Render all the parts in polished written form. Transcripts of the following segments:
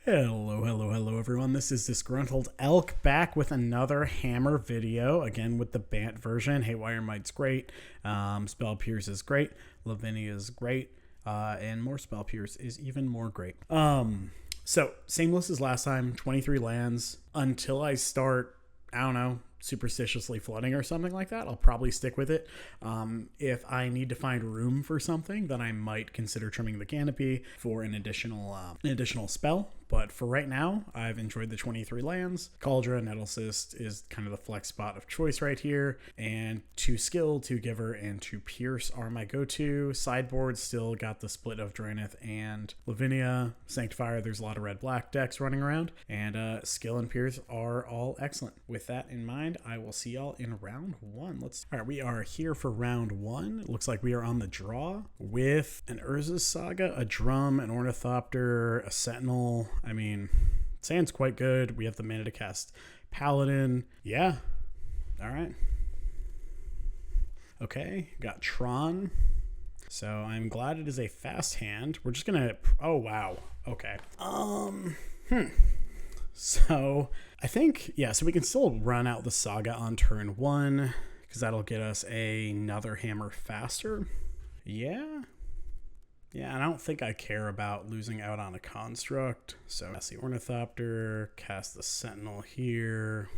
Hello everyone. This is Disgruntled Elk back with another hammer video, again with the Bant version. Haywire Might's great, Spell Pierce is great, Lavinia is great, and more Spell Pierce is even more great. So same list as last time, 23 lands. Until I start, I don't know, superstitiously flooding or something like that, I'll probably stick with it. If I need to find room for something, then I might consider trimming the canopy for an additional spell. But for right now, I've enjoyed the 23 lands. Cauldron, Nettlecyst is kind of the flex spot of choice right here. And 2 skill, 2 giver, and 2 pierce are my go-to. Sideboard still got the split of Draenith and Lavinia. Sanctifier, there's a lot of red-black decks running around. And skill and pierce are all excellent. With that in mind, I will see y'all in round 1. All right, we are here for round 1. It looks like we are on the draw with an Urza's Saga, a Drum, an Ornithopter, a Sentinel. I mean, Sand's quite good. We have the mana to cast Paladin. Yeah. All right. Okay. Got Tron. So I'm glad it is a fast hand. We're just going to... Oh, wow. Okay. So I think, yeah, so we can still run out the Saga on turn 1 because that'll get us another hammer faster. Yeah. Yeah, I don't think I care about losing out on a construct. So cast the Ornithopter, cast the Sentinel here.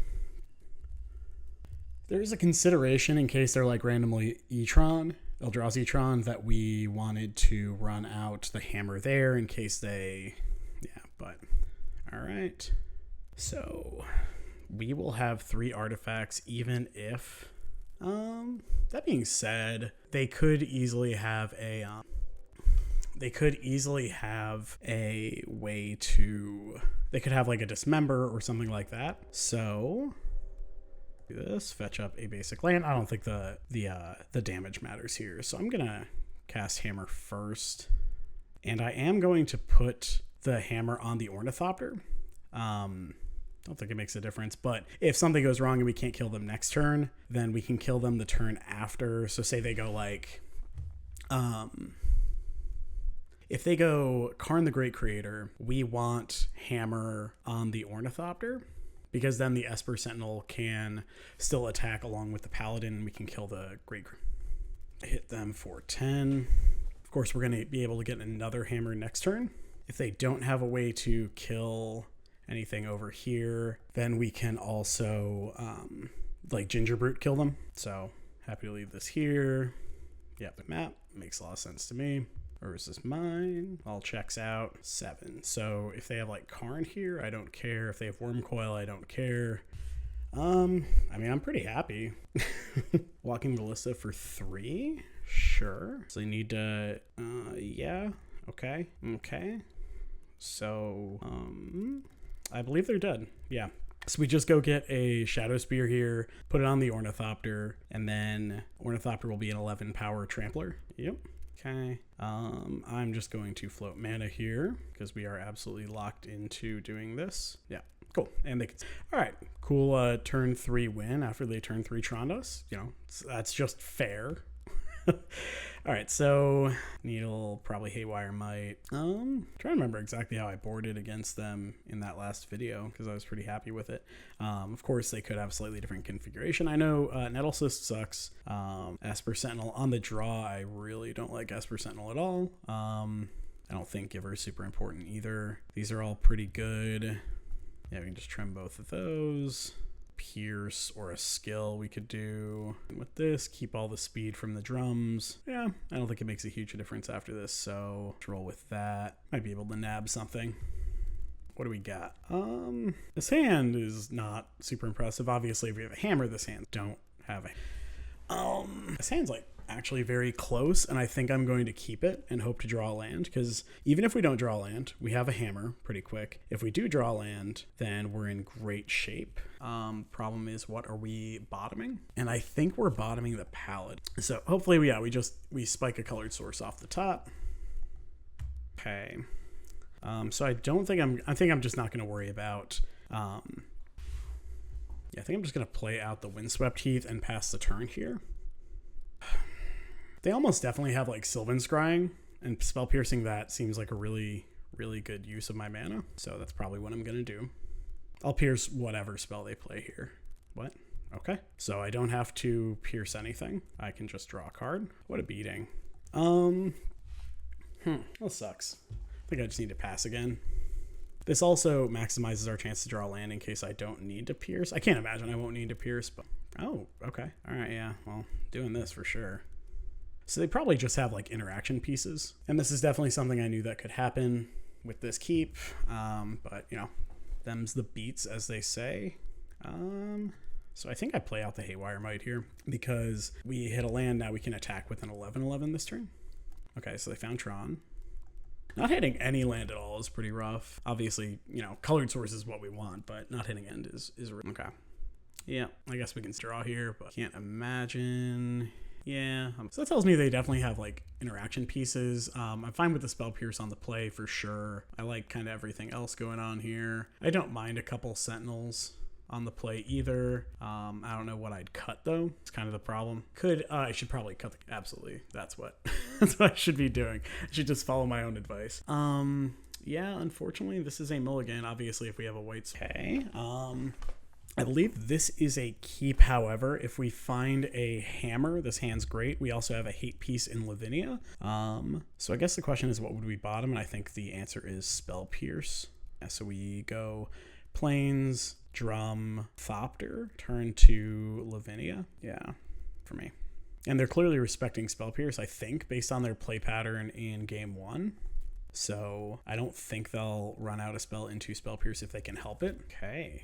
There is a consideration in case they're like randomly Eldrazi Tron, that we wanted to run out the hammer there in case they, yeah, but all right. So we will have 3 artifacts even if, that being said, they could easily have a way to, they could have like a Dismember or something like that. So do this, fetch up a basic land. I don't think the damage matters here. So I'm gonna cast Hammer first. And I am going to put the hammer on the Ornithopter. Don't think it makes a difference, but if something goes wrong and we can't kill them next turn, then we can kill them the turn after. So say they go like, if they go Karn the Great Creator, we want Hammer on the Ornithopter, because then the Esper Sentinel can still attack along with the Paladin, and we can kill the Great. Hit them for 10. Of course, we're going to be able to get another Hammer next turn. If they don't have a way to kill anything over here, then we can also, like Ginger Brute, kill them. So, happy to leave this here. Yep, the map makes a lot of sense to me. Or is this mine? All checks out. 7. So if they have like Karn here, I don't care. If they have Wormcoil, I don't care. I mean, I'm pretty happy. Walking Ballista for 3? Sure. So you need to, yeah. Okay. So, I believe they're dead. Yeah. So we just go get a Shadow Spear here, put it on the Ornithopter, and then Ornithopter will be an 11 power trampler. Yep. Okay, I'm just going to float mana here because we are absolutely locked into doing this. Yeah, cool. And they can, all right, cool. Turn 3 win after they turn 3 Tron us. You know, that's just fair. All right, so Needle, probably Haywire Might. Trying to remember exactly how I boarded against them in that last video because I was pretty happy with it. Of course, they could have slightly different configuration. I know Nettlecyst sucks. Esper Sentinel on the draw, I really don't like Esper Sentinel at all. I don't think Giver is super important either. These are all pretty good. Yeah, we can just trim both of those. Pierce or a skill we could do with this, keep all the speed from the drums. Yeah, I don't think it makes a huge difference after this, so let's roll with that. Might be able to nab something. What do we got? This hand is not super impressive. Obviously, if we have a hammer, this hand don't have a... This hand's like actually very close, and I think I'm going to keep it and hope to draw a land, because even if we don't draw land, we have a hammer pretty quick. If we do draw land, then we're in great shape. Problem is, what are we bottoming? And I think we're bottoming the Paladin. So hopefully, we spike a colored source off the top. Okay. So I think I'm just not going to worry about, yeah, I think I'm just going to play out the Windswept Heath and pass the turn here. They almost definitely have like Sylvan Scrying, and Spell Piercing that seems like a really, really good use of my mana. So that's probably what I'm going to do. I'll pierce whatever spell they play here. What? Okay. So I don't have to pierce anything. I can just draw a card. What a beating. That sucks. I think I just need to pass again. This also maximizes our chance to draw a land in case I don't need to pierce. I can't imagine I won't need to pierce, but... Oh, okay. All right, yeah. Well, doing this for sure. So they probably just have, like, interaction pieces. And this is definitely something I knew that could happen with this keep. But, you know, them's the beats, as they say. So I think I play out the Haywire Might here because we hit a land. Now we can attack with an 11/11 this turn. Okay, so they found Tron. Not hitting any land at all is pretty rough. Obviously, you know, colored source is what we want, but not hitting end is okay. Yeah, I guess we can draw here, but can't imagine. Yeah, so that tells me they definitely have like interaction pieces. I'm fine with the Spell Pierce on the play for sure. I like kind of everything else going on here. I don't mind a couple Sentinels on the play either. I don't know what I'd cut though. It's kind of the problem. I should probably cut absolutely. That's what I should be doing. I should just follow my own advice. Yeah, unfortunately this is a mulligan. Obviously if we have a white. Okay. I believe this is a keep. However, if we find a hammer, this hand's great. We also have a hate piece in Lavinia. So I guess the question is what would we bottom? And I think the answer is Spell Pierce. Yeah, so we go Plains, Drum, Thopter, turn to Lavinia. Yeah, for me. And they're clearly respecting Spell Pierce, I think, based on their play pattern in game 1. So I don't think they'll run out a spell into Spell Pierce if they can help it. Okay.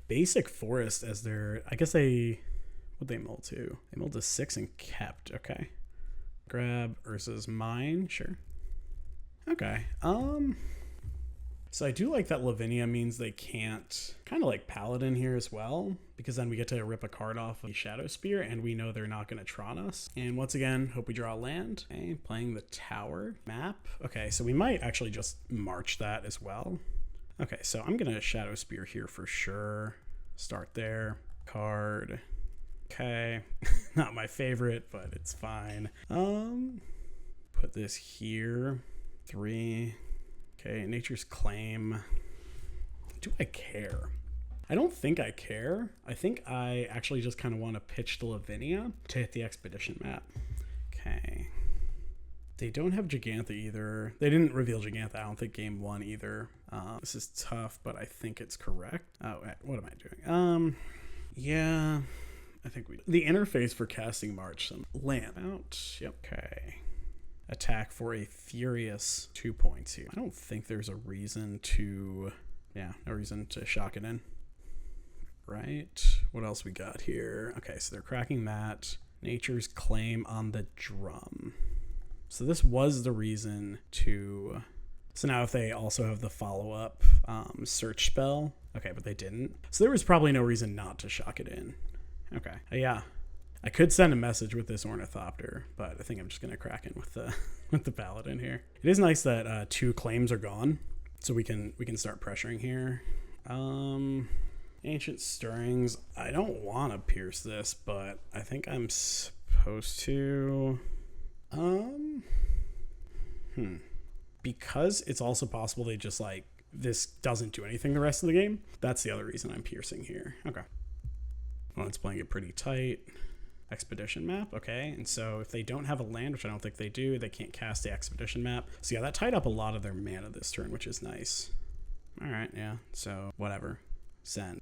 Basic Forest as their, I guess what'd they mold to? They mold to 6 and kept. Okay. Grab Urza's Mine, sure. Okay. So I do like that Lavinia means they can't, kind of like Paladin here as well, because then we get to rip a card off of the Shadow Spear and we know they're not going to Tron us. And once again, hope we draw a land. Okay, playing the Tower map. Okay, so we might actually just march that as well. Okay, so I'm going to Shadow Spear here for sure. Start there. Card. Okay, not my favorite, but it's fine. Put this here. 3. Okay, Nature's Claim. Do I care? I don't think I care. I think I actually just kind of want to pitch the Lavinia to hit the Expedition map. Okay. They don't have Gigantha either. They didn't reveal Gigantha, I don't think, game 1 either. This is tough, but I think it's correct. Oh, what am I doing? Yeah, I think the interface for casting March, some land out. Yep, okay. Attack for a furious 2 points here. I don't think there's a reason to, no reason to shock it in. Right, what else we got here? Okay, so they're cracking that. Nature's Claim on the Drum. So this was the reason to, so now if they also have the follow-up search spell, okay, but they didn't. So there was probably no reason not to shock it in. Okay, yeah. I could send a message with this Ornithopter, but I think I'm just going to crack in with the with the Paladin here. It is nice that 2 claims are gone, so we can start pressuring here. Ancient Stirrings. I don't want to pierce this, but I think I'm supposed to. Because it's also possible they just like this doesn't do anything the rest of the game. That's the other reason I'm piercing here. Okay. Well, it's playing it pretty tight. Expedition map, okay. And so if they don't have a land, which I don't think they do, they can't cast the Expedition map. So yeah, that tied up a lot of their mana this turn, which is nice. All right, yeah. So whatever. Send.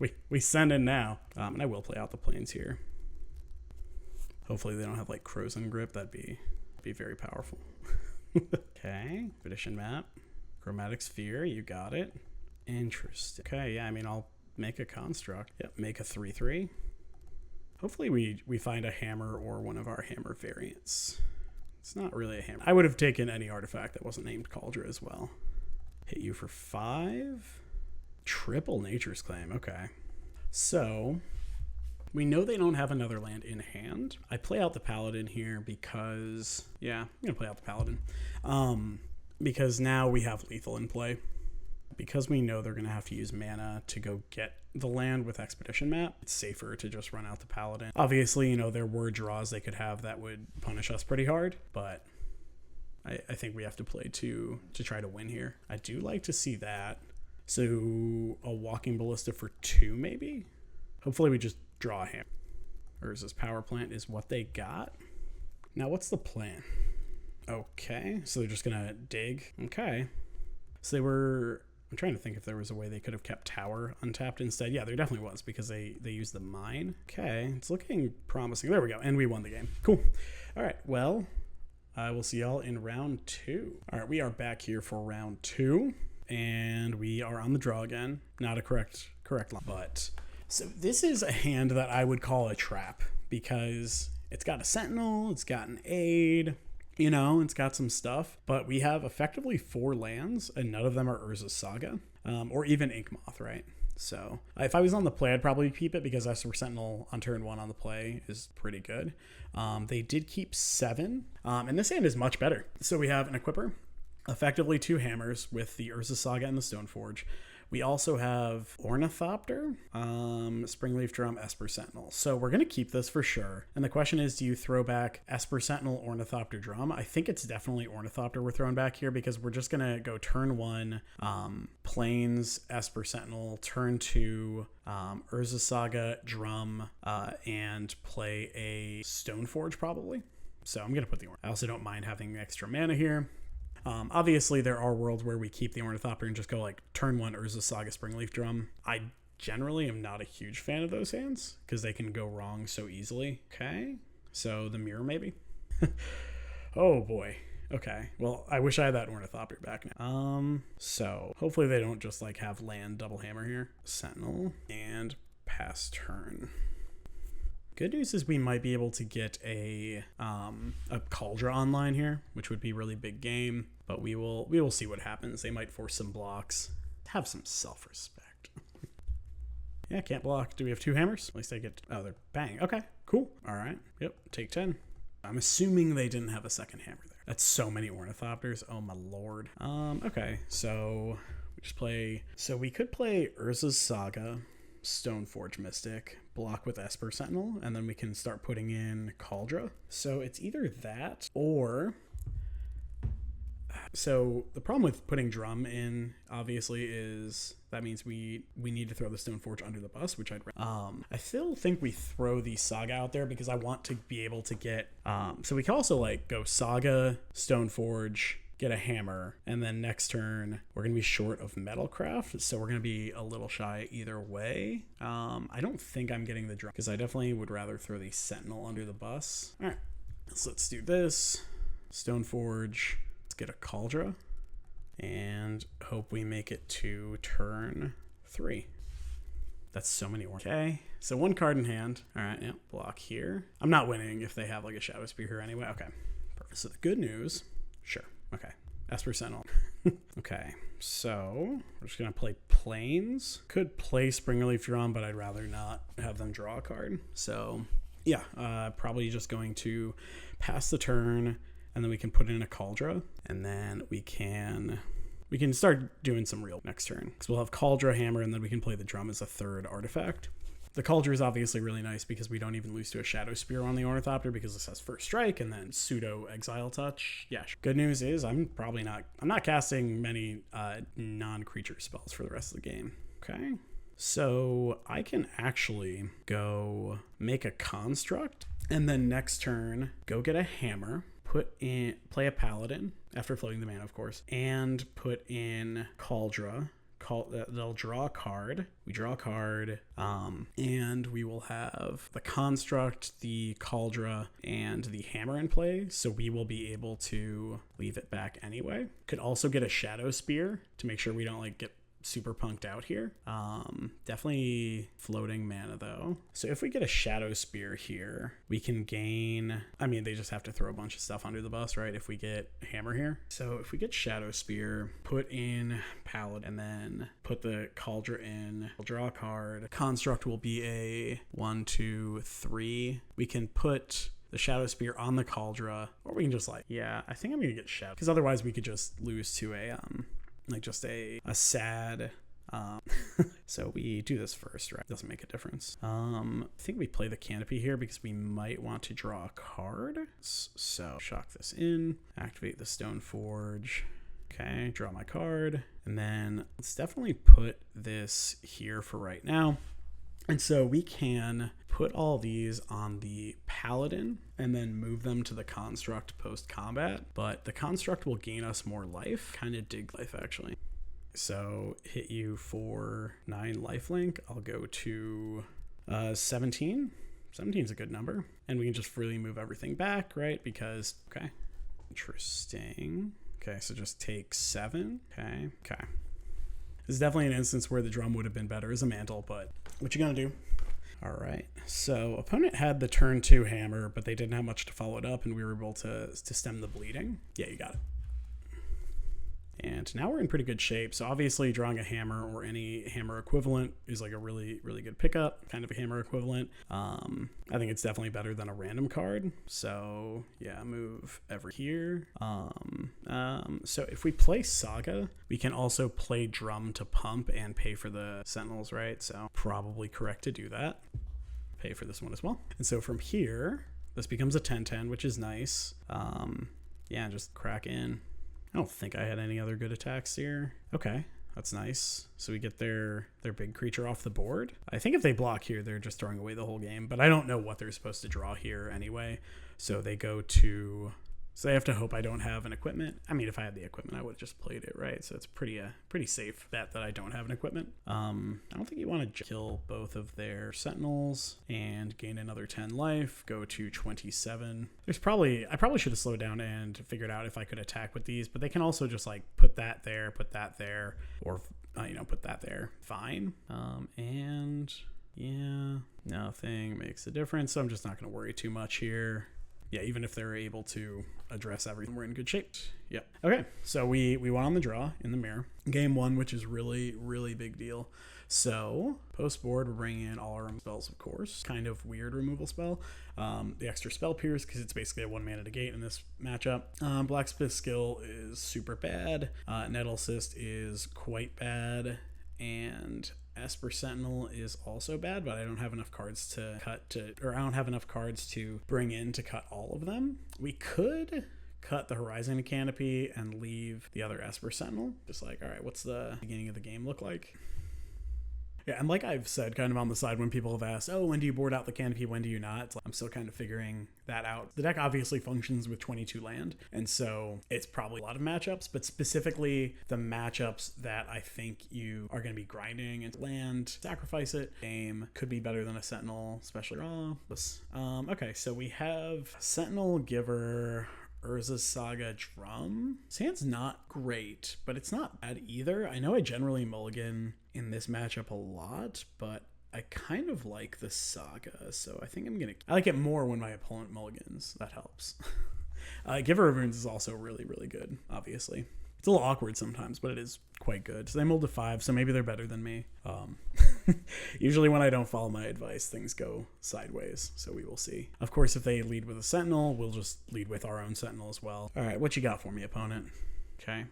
we send in now. And I will play out the Plains here. Hopefully they don't have like Frozen Grip. That'd be very powerful. Okay, Expedition map. Chromatic Sphere, you got it. Interesting. Okay, yeah, I mean, I'll make a construct. Yep, make a 3/3. Hopefully we find a hammer or one of our hammer variants. It's not really a hammer. I would have taken any artifact that wasn't named Cauldra as well. Hit you for 5. Triple Nature's Claim, okay. So we know they don't have another land in hand. I play out the Paladin here because, yeah, I'm going to play out the Paladin. Because now we have lethal in play. Because we know they're going to have to use mana to go get the land with Expedition map, it's safer to just run out the Paladin. Obviously, you know, there were draws they could have that would punish us pretty hard, but I think we have to play to try to win here. I do like to see that. So a Walking Ballista for 2 maybe? Hopefully we just draw a hammer. Or is this power plant is what they got? Now what's the plan? Okay, so they're just gonna dig. Okay. So I'm trying to think if there was a way they could have kept tower untapped instead. Yeah, there definitely was because they used the mine. Okay, it's looking promising. There we go, and we won the game. Cool. All right, well, I will see y'all in round 2. All right, we are back here for round 2, and we are on the draw again. Not a correct line, but so this is a hand that I would call a trap because it's got a sentinel, it's got an aid, you know, it's got some stuff, but we have effectively 4 lands, and none of them are Urza's Saga, or even Inkmoth, right? So if I was on the play, I'd probably keep it because Esper Sentinel on turn 1 on the play is pretty good. They did keep 7, and this hand is much better. So we have an Equipper, effectively 2 hammers with the Urza's Saga and the Stoneforge. We also have Ornithopter, Springleaf Drum, Esper Sentinel. So we're going to keep this for sure. And the question is, do you throw back Esper Sentinel, Ornithopter, Drum? I think it's definitely Ornithopter we're throwing back here because we're just going to go turn 1, Plains, Esper Sentinel, turn 2, Urza Saga, Drum, and play a Stoneforge probably. So I'm going to put the Ornithopter. I also don't mind having extra mana here. Obviously, there are worlds where we keep the Ornithopter and just go like turn 1 Urza Saga Springleaf Drum. I generally am not a huge fan of those hands because they can go wrong so easily. Okay, so the mirror maybe. Oh boy. Okay, well, I wish I had that Ornithopter back now. So hopefully they don't just like have land double hammer here. Sentinel and pass turn. Good news is we might be able to get a Kaldra online here, which would be really big game, but we will see what happens. They might force some blocks. Have some self-respect. Yeah, can't block. Do we have 2 hammers? At least I get, oh, they're bang. Okay, cool. All right. Yep, take 10. I'm assuming they didn't have a second hammer there. That's so many Ornithopters. Oh my lord. Okay, so we just play, so we could play Urza's Saga, Stoneforge Mystic, block with Esper Sentinel, and then we can start putting in Kaldra. So it's either that or... So the problem with putting Drum in, obviously, is that means we need to throw the Stoneforge under the bus, which I still think we throw the Saga out there because I want to be able to get... so we can also like go Saga, Stoneforge, get a hammer, and then next turn we're gonna be short of Metalcraft, so we're gonna be a little shy either way. I don't think I'm getting the Drum because I definitely would rather throw the Sentinel under the bus. All right, so let's do this. Stoneforge. Let's get a Kaldra and hope we make it to turn 3. That's so many. Okay, so 1 card in hand. All right, yeah, block here. I'm not winning if they have like a Shadow Spear here anyway. Okay, perfect. So the good news, sure. Okay, Esper Sentinel. Okay, so we're just gonna play Plains. Could play Springleaf Drum, but I'd rather not have them draw a card. So yeah, probably just going to pass the turn, and then we can put in a Kaldra, and then we can start doing some real next turn. Because we'll have Kaldra, Hammer, and then we can play the Drum as a 3rd artifact. The Kaldra is obviously really nice because we don't even lose to a Shadow Spear on the Ornithopter because this has First Strike and then pseudo Exile Touch. Yeah, good news is I'm not casting many non-creature spells for the rest of the game. Okay, so I can actually go make a Construct and then next turn go get a Hammer, play a Paladin after floating the mana, of course, and put in Kaldra. They'll draw a card. We draw a card, and we will have the Construct, the Kaldra, and the Hammer in play, so we will be able to leave it back anyway. Could also get a Shadow Spear to make sure we don't like get super punked out here. Definitely floating mana though. So if we get a Shadow Spear here, we can gain, I mean, they just have to throw a bunch of stuff under the bus, right? If we get Hammer here. So if we get Shadow Spear, put in Paladin, and then put the Kaldra in, we'll draw a card. Construct will be a 1, 2, 3. We can put the Shadow Spear on the Kaldra, or we can just like, yeah, I think I'm gonna get Shadow, because otherwise we could just lose to a like just a sad So we do this first, right? Doesn't make a difference. I think we play the Canopy here because we might want to draw a card. So shock this in, activate the Stone Forge. Okay, draw my card. And then let's definitely put this here for right now. And so we can put all these on the Paladin and then move them to the Construct post-combat. But the Construct will gain us more life. Kind of dig life, actually. So hit you for 9 lifelink. I'll go to 17. 17 is a good number. And we can just freely move everything back, right? Because, okay. Interesting. Okay, so just take 7. Okay. This is definitely an instance where the drum would have been better as a mantle, but what you gonna do? All right, so opponent had the turn 2 hammer, but they didn't have much to follow it up, and we were able to stem the bleeding. Yeah, you got it. And now we're in pretty good shape. So obviously drawing a hammer or any hammer equivalent is like a really, really good pickup, kind of a hammer equivalent. I think it's definitely better than a random card. So yeah, move every here. So if we play Saga, we can also play Drum to pump and pay for the Sentinels, right? So probably correct to do that. Pay for this one as well. And so from here, this becomes a 10-10, which is nice. Yeah, just crack in. I don't think I had any other good attacks here. Okay, that's nice. So we get their big creature off the board. I think if they block here, they're just throwing away the whole game, but I don't know what they're supposed to draw here anyway. So they go to... So they have to hope I don't have an equipment. I mean, if I had the equipment, I would have just played it, right? So it's pretty safe bet that I don't have an equipment. I don't think you want to kill both of their Sentinels and gain another 10 life, go to 27. I probably should have slowed down and figured out if I could attack with these, but they can also just like put that there, or, put that there. Fine. And yeah, nothing makes a difference. So I'm just not going to worry too much here. Yeah, even if they're able to address everything, we're in good shape. Yeah. Okay, so we went on the draw in the mirror. Game 1, which is really, really big deal. So post board, we're bringing in all our spells, of course. Kind of weird removal spell. The extra spell pierce, because it's basically a 1 mana negate in this matchup. Blacksmith skill is super bad. Nettle Assist is quite bad. And Esper Sentinel is also bad, but I don't have enough cards to I don't have enough cards to bring in to cut all of them. We could cut the Horizon Canopy and leave the other Esper Sentinel. Just like, all right, what's the beginning of the game look like? Yeah, and like I've said kind of on the side when people have asked, oh, when do you board out the Canopy, when do you not? It's like, I'm still kind of figuring that out. The deck obviously functions with 22 land, and so it's probably a lot of matchups, but specifically the matchups that I think you are going to be grinding and land, sacrifice it. Game could be better than a Sentinel, especially raw. Okay, so we have Sentinel, Giver, Urza's Saga, Drum. This hand's not great, but it's not bad either. I know I generally mulligan in this matchup a lot, but I kind of like the Saga, so I think I like it more when my opponent mulligans. That helps. Giver of Runes is also really, really good, obviously. It's a little awkward sometimes, but it is quite good. So they mulled to 5, so maybe they're better than me. Usually when I don't follow my advice, things go sideways, so we will see. Of course, if they lead with a Sentinel, we'll just lead with our own Sentinel as well. All right, what you got for me, opponent? Okay,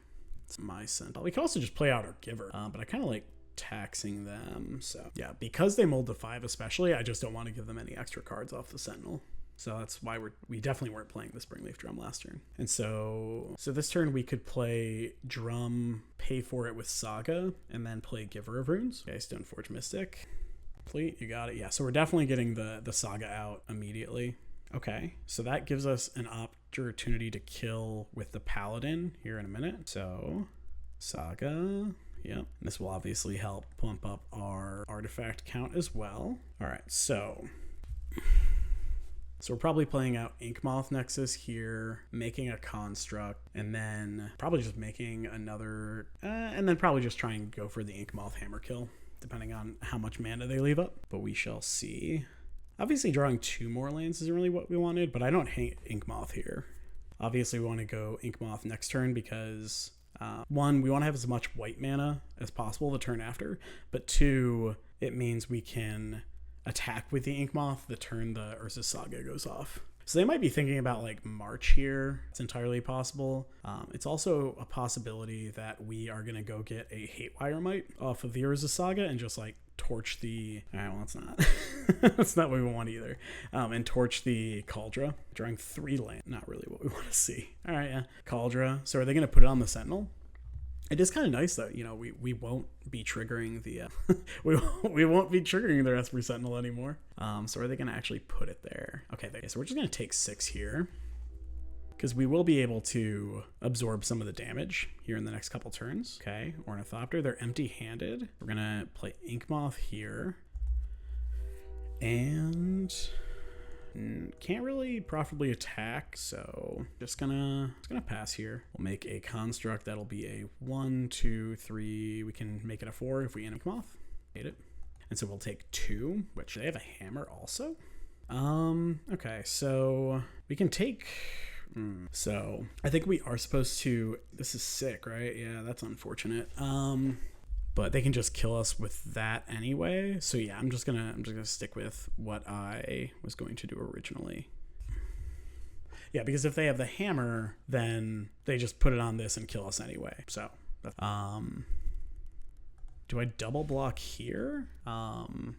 it's my Sentinel. We can also just play out our Giver, but I kind of like taxing them. So yeah, because they mulled to 5 especially, I just don't want to give them any extra cards off the Sentinel. So that's why we definitely weren't playing the Springleaf Drum last turn. And so this turn we could play Drum, pay for it with Saga, and then play Giver of Runes. Okay, Stoneforge Mystic. Complete, you got it. Yeah, so we're definitely getting the Saga out immediately. Okay, so that gives us an opportunity to kill with the Paladin here in a minute. So Saga, yep. This will obviously help pump up our artifact count as well. All right, so we're probably playing out Inkmoth Nexus here, making a Construct, and then probably just making another, and then probably just try and go for the Inkmoth Hammer kill, depending on how much mana they leave up, but we shall see. Obviously drawing 2 more lands isn't really what we wanted, but I don't hate Inkmoth here. Obviously we want to go Inkmoth next turn because 1, we want to have as much white mana as possible the turn after, but 2, it means we can attack with the Inkmoth the turn the Urza's Saga goes off. So they might be thinking about like March here. It's entirely possible. It's also a possibility that we are going to go get a Haywire Mite off of the Urza Saga and just like torch the... Alright, well, it's not. That's not what we want either. And torch the Cauldra, drawing 3 land. Not really what we want to see. Alright, yeah. Cauldra. So are they going to put it on the Sentinel? It is kind of nice that, you know, we won't be triggering the we won't be triggering the Esper Sentinel anymore. So are they going to actually put it there? Okay, so we're just going to take 6 here because we will be able to absorb some of the damage here in the next couple turns. Okay, Ornithopter, they're empty-handed. We're going to play Inkmoth here. And can't really profitably attack, so just gonna pass here. We'll make a construct that'll be a 1, 2, 3. We can make it a 4 if we Inkmoth. Hate it. And so we'll take 2, which they have a hammer also. Okay, so we can take... So I think we are supposed to... This is sick, right? Yeah, that's unfortunate. But they can just kill us with that anyway. So yeah, I'm just gonna stick with what I was going to do originally. Yeah, because if they have the hammer, then they just put it on this and kill us anyway. So do I double block here?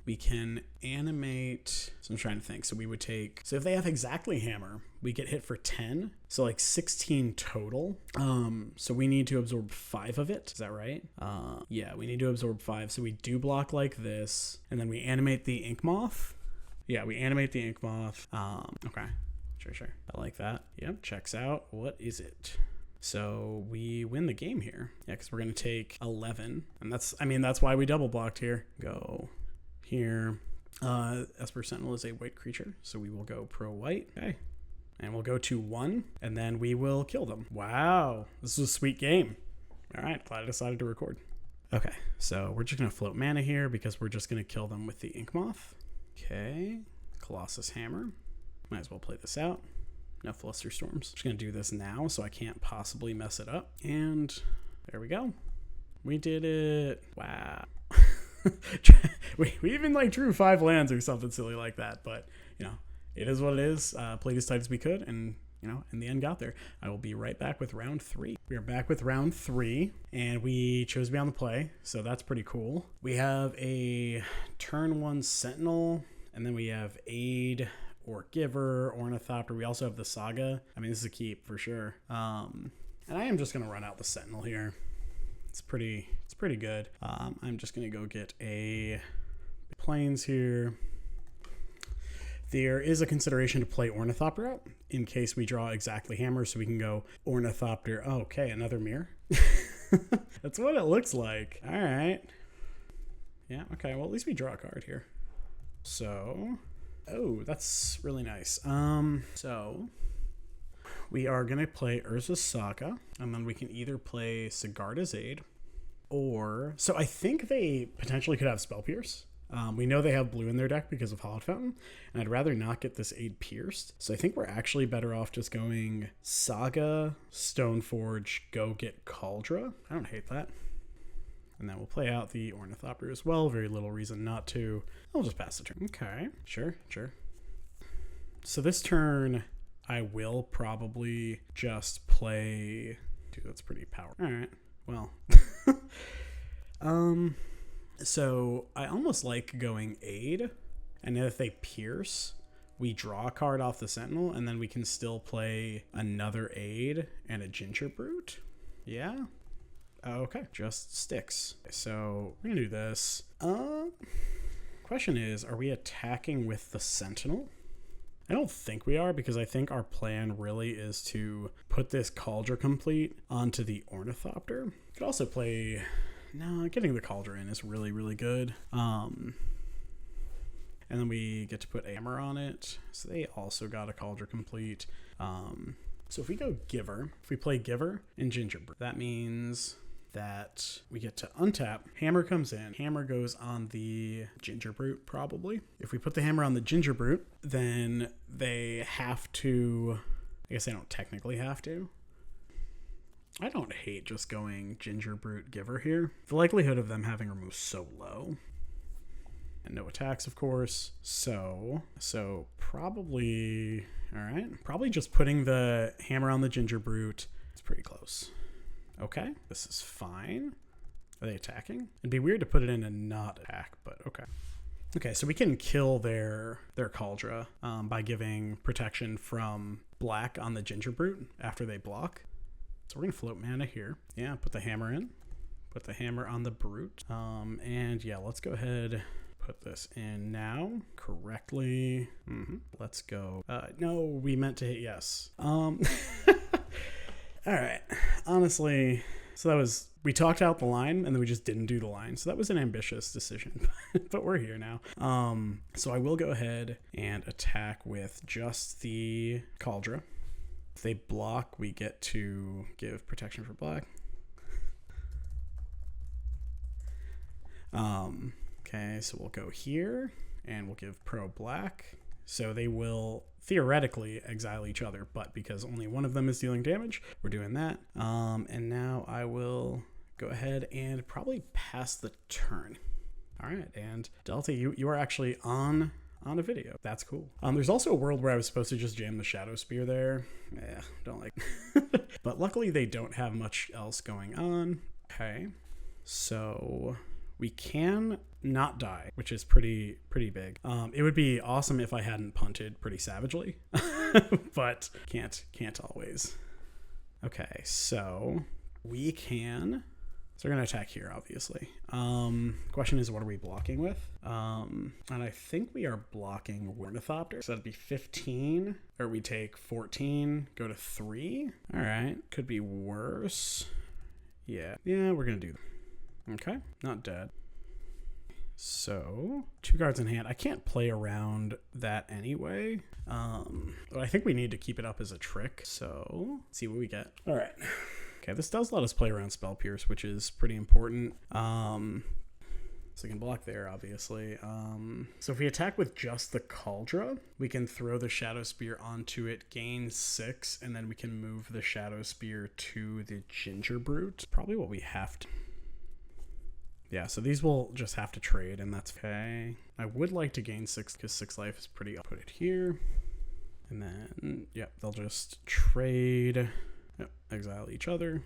We can animate. So I'm trying to think. So we would take, so if they have exactly hammer, we get hit for 10. So like 16 total. So we need to absorb 5 of it. Is that right? Yeah, we need to absorb 5. So we do block like this, and then we animate the Inkmoth. Yeah, we animate the Inkmoth. Okay, sure. I like that. Yep, checks out. What is it? So we win the game here. Yeah, because we're going to take 11. And that's why we double blocked here. Go here. Esper Sentinel is a white creature, so we will go pro white. Okay. And we'll go to 1, and then we will kill them. Wow. This is a sweet game. All right, glad I decided to record. Okay, so we're just going to float mana here because we're just going to kill them with the Inkmoth. Okay. Colossus Hammer. Might as well play this out. No Flusterstorms. Just gonna do this now so I can't possibly mess it up. And there we go. We did it. Wow. we even like drew 5 lands or something silly like that, but you know, it is what it is. Played as tight as we could, and you know, in the end got there. I will be right back with round 3. We are back with round 3, and we chose to be on the play, so that's pretty cool. We have a turn 1 Sentinel, and then we have Aid or Giver, Ornithopter. We also have the Saga. I mean, this is a keep for sure. And I am just gonna run out the Sentinel here. It's pretty good. I'm just gonna go get a Plains here. There is a consideration to play Ornithopter out in case we draw exactly hammer, so we can go Ornithopter. Oh, okay, another mirror. That's what it looks like. All right. Yeah, okay, well, at least we draw a card here. So, oh, that's really nice. So we are going to play Urza's Saga, and then we can either play Sigarda's Aid, or... So I think they potentially could have Spell Pierce. We know they have blue in their deck because of Hallowed Fountain, and I'd rather not get this Aid pierced. So I think we're actually better off just going Saga, Stoneforge, go get Cauldra. I don't hate that. And then we'll play out the Ornithopter as well. Very little reason not to. I'll just pass the turn. Okay, sure. So this turn, I will probably just play... Dude, that's pretty powerful. All right, well. So I almost like going Aid. And if they pierce, we draw a card off the Sentinel, and then we can still play another Aid and a Ginger Brute. Yeah. Okay, just sticks. So we're gonna do this. Question is, are we attacking with the Sentinel? I don't think we are, because I think our plan really is to put this Cauldra complete onto the Ornithopter. Could also play... No, getting the Cauldra in is really, really good. And then we get to put a hammer on it. So they also got a Cauldra complete. So if we go Giver, if we play Giver and Ginger Brute, that means that we get to untap. Hammer comes in. Hammer goes on the Ginger Brute, probably. If we put the hammer on the Ginger Brute, then they have to... I guess they don't technically have to. I don't hate just going Ginger Brute Giver here. The likelihood of them having removed so low. and no attacks, of course. So probably, all right, probably just putting the hammer on the Ginger Brute. It's pretty close. Okay, this is fine. Are they attacking? It'd be weird to put it in and not attack, but okay. Okay, so we can kill their Cauldra by giving protection from black on the Ginger Brute after they block. So we're gonna float mana here. Yeah, put the hammer in. Put the hammer on the Brute. And yeah, let's go ahead, put this in now correctly. Let's go. No, we meant to hit yes. All right, honestly, so that was, we talked out the line and then we just didn't do the line. So that was an ambitious decision, but we're here now. So I will go ahead and attack with just the Cauldra. If they block, we get to give protection for black. Okay, so we'll go here and we'll give pro black. So they will theoretically exile each other, but because only one of them is dealing damage, we're doing that. And now I will go ahead and probably pass the turn. All right, and Delta, you are actually on a video. That's cool. There's also a world where I was supposed to just jam the Shadow Spear there. Yeah, don't like. But luckily they don't have much else going on. Okay, so we can not die, which is pretty big. It would be awesome if I hadn't punted pretty savagely, but can't always. Okay, so we can. So we're gonna attack here, obviously. Question is, what are we blocking with? And I think we are blocking Ornithopter. So that'd be 15, or we take 14, go to 3. All right, could be worse. Yeah, we're gonna do that. Okay, not dead. So 2 cards in hand. I can't play around that anyway. But I think we need to keep it up as a trick. So let's see what we get. All right. Okay, this does let us play around Spell Pierce, which is pretty important. So we can block there, obviously. So if we attack with just the Cauldra, we can throw the Shadow Spear onto it, gain 6, and then we can move the Shadow Spear to the Ginger Brute. Probably what we have to. Yeah, so these will just have to trade, and that's okay. I would like to gain 6 because 6 life is pretty. I'll put it here. And then, yep, they'll just trade. Yep, exile each other.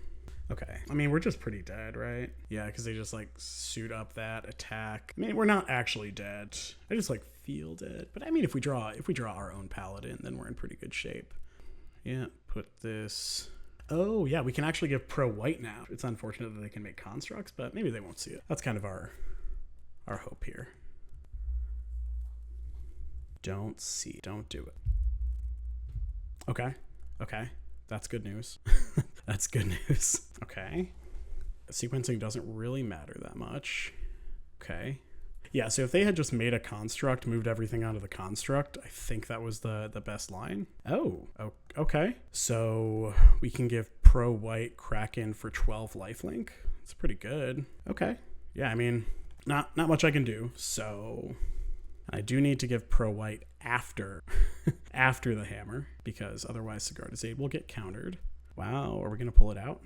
Okay, I mean, we're just pretty dead, right? Yeah, because they just, like, suit up that attack. I mean, we're not actually dead. I just, like, feel dead. But, I mean, if we draw our own Paladin, then we're in pretty good shape. Yeah, put this. Oh, yeah, we can actually give pro white now. It's unfortunate that they can make constructs, but maybe they won't see it. That's kind of our hope here. Don't do it. Okay. That's good news. That's good news. Okay. Sequencing doesn't really matter that much. Okay. Yeah, so if they had just made a construct, moved everything onto the construct, I think that was the best line. Oh, okay. So we can give pro white Kraken for 12 lifelink. It's pretty good. Okay. Yeah, I mean, not much I can do. So I do need to give pro white after after the hammer, because otherwise Sigarda's Aid will get countered. Wow, are we going to pull it out?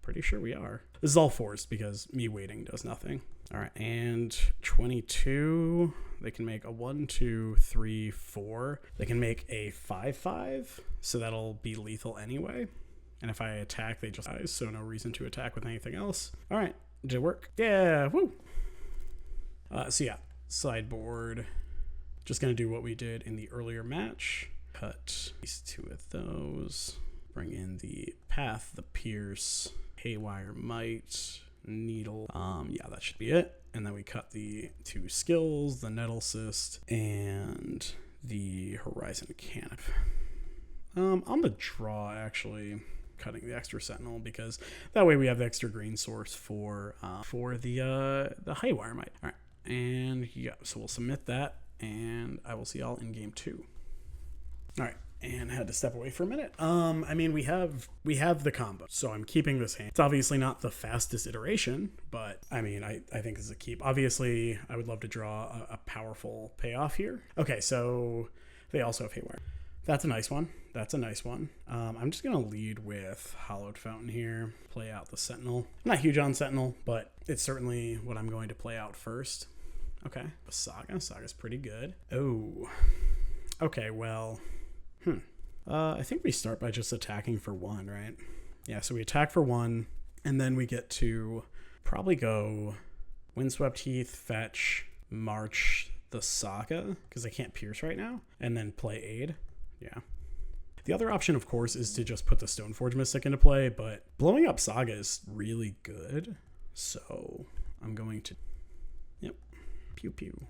Pretty sure we are. This is all forced because me waiting does nothing. All right, and 22. They can make a 1, 2, 3, 4. They can make a 5/5, so that'll be lethal anyway. And if I attack, they just die, so no reason to attack with anything else. All right, did it work? Yeah, woo. So yeah, sideboard. Just gonna do what we did in the earlier match. Cut these 2 of those. Bring in the Path, the Pierce, Haywire Might, Needle. Yeah, that should be it. And then we cut the 2 skills, the Nettle Cyst and the Horizon Canop. On the draw, actually, cutting the extra Sentinel, because that way we have the extra green source for the Haywire Might. All right, and yeah, so we'll submit that, and I will see y'all in game 2. All right. And had to step away for a minute. I mean, we have the combo, so I'm keeping this hand. It's obviously not the fastest iteration, but I mean, I think this is a keep. Obviously, I would love to draw a powerful payoff here. Okay, so they also have Haywire. That's a nice one. I'm just gonna lead with Hollowed Fountain here. Play out the Sentinel. I'm not huge on Sentinel, but it's certainly what I'm going to play out first. Okay, Saga's pretty good. Oh, okay, well, I think we start by just attacking for 1, right? Yeah, so we attack for 1, and then we get to probably go Windswept Heath, fetch, march the Saga, because I can't pierce right now, and then play Aid. Yeah. The other option, of course, is to just put the Stoneforge Mystic into play, but blowing up Saga is really good, so I'm going to... Yep. Pew pew.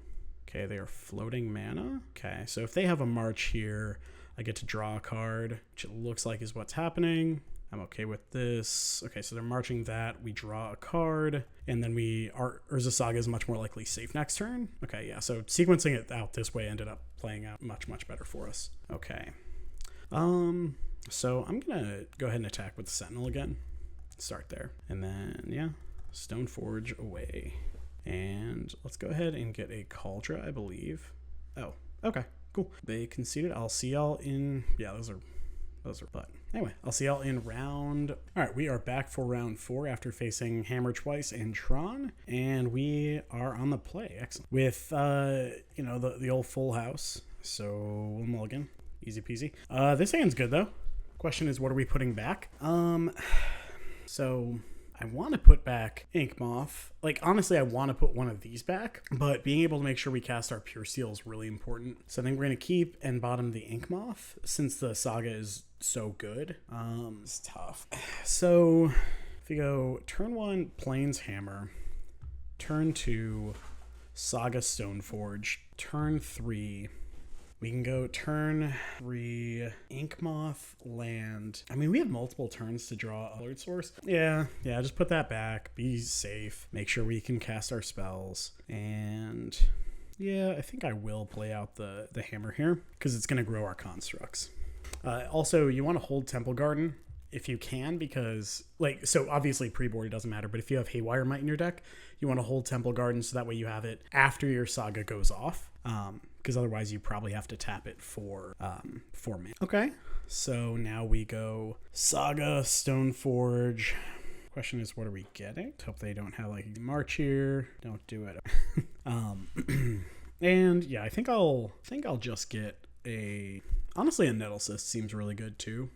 Okay, they are floating mana. Okay, so if they have a march here, I get to draw a card, which it looks like is what's happening. I'm okay with this. Okay, so they're marching that. We draw a card, and then Urza Saga is much more likely safe next turn. Okay, yeah, so sequencing it out this way ended up playing out much, much better for us. Okay. So I'm going to go ahead and attack with the Sentinel again. Start there. And then, yeah, Stoneforge away. And let's go ahead and get a Cauldra, I believe. Oh, okay, cool. They conceded. I'll see y'all in... Yeah, those are... But anyway, I'll see y'all in round... All right, we are back for round 4 after facing Hammer twice and Tron. And we are on the play. Excellent. With, the old full house. So we'll mulligan. Easy peasy. This hand's good, though. Question is, what are we putting back? So... I want to put back Ink Moth. Like, honestly, I want to put one of these back, but being able to make sure we cast our Pure Steel is really important. So I think we're going to keep and bottom the Ink Moth since the Saga is so good. It's tough. So if you go turn 1, Plains Hammer, turn 2, Saga Stoneforge, turn 3, we can go turn 3, Ink Moth, land. I mean, we have multiple turns to draw a colored source. Yeah, just put that back. Be safe. Make sure we can cast our spells. And yeah, I think I will play out the hammer here because it's going to grow our constructs. Also, you want to hold Temple Garden if you can because, so obviously pre-board it doesn't matter, but if you have Haywire Might in your deck, you want to hold Temple Garden so that way you have it after your Saga goes off. Because otherwise you probably have to tap it for mana. Okay, so now we go Saga, Stoneforge. Question is, what are we getting? Hope they don't have March here. Don't do it. And yeah, I think I'll just get honestly a Nettle Cyst seems really good too.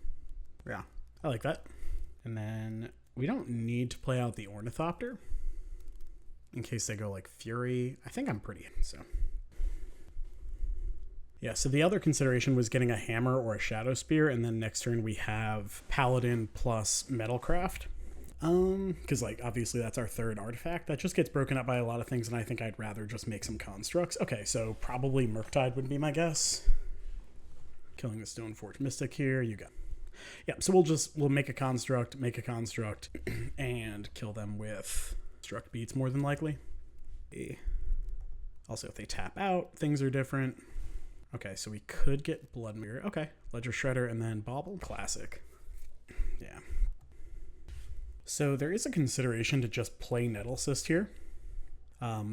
Yeah, I like that. And then we don't need to play out the Ornithopter in case they go Fury. I think I'm pretty so. Yeah, so the other consideration was getting a hammer or a shadow spear, and then next turn we have Paladin plus Metalcraft. Because obviously that's our third artifact. That just gets broken up by a lot of things, and I think I'd rather just make some constructs. Okay, so probably Murktide would be my guess. Killing the Stoneforge Mystic here, you go. Yeah, so we'll make a construct, and kill them with Struck Beats more than likely. Also, if they tap out, things are different. Okay, so we could get Blood Mirror. Okay, Ledger Shredder and then Bauble. Classic. Yeah. So there is a consideration to just play Nettle Cyst here.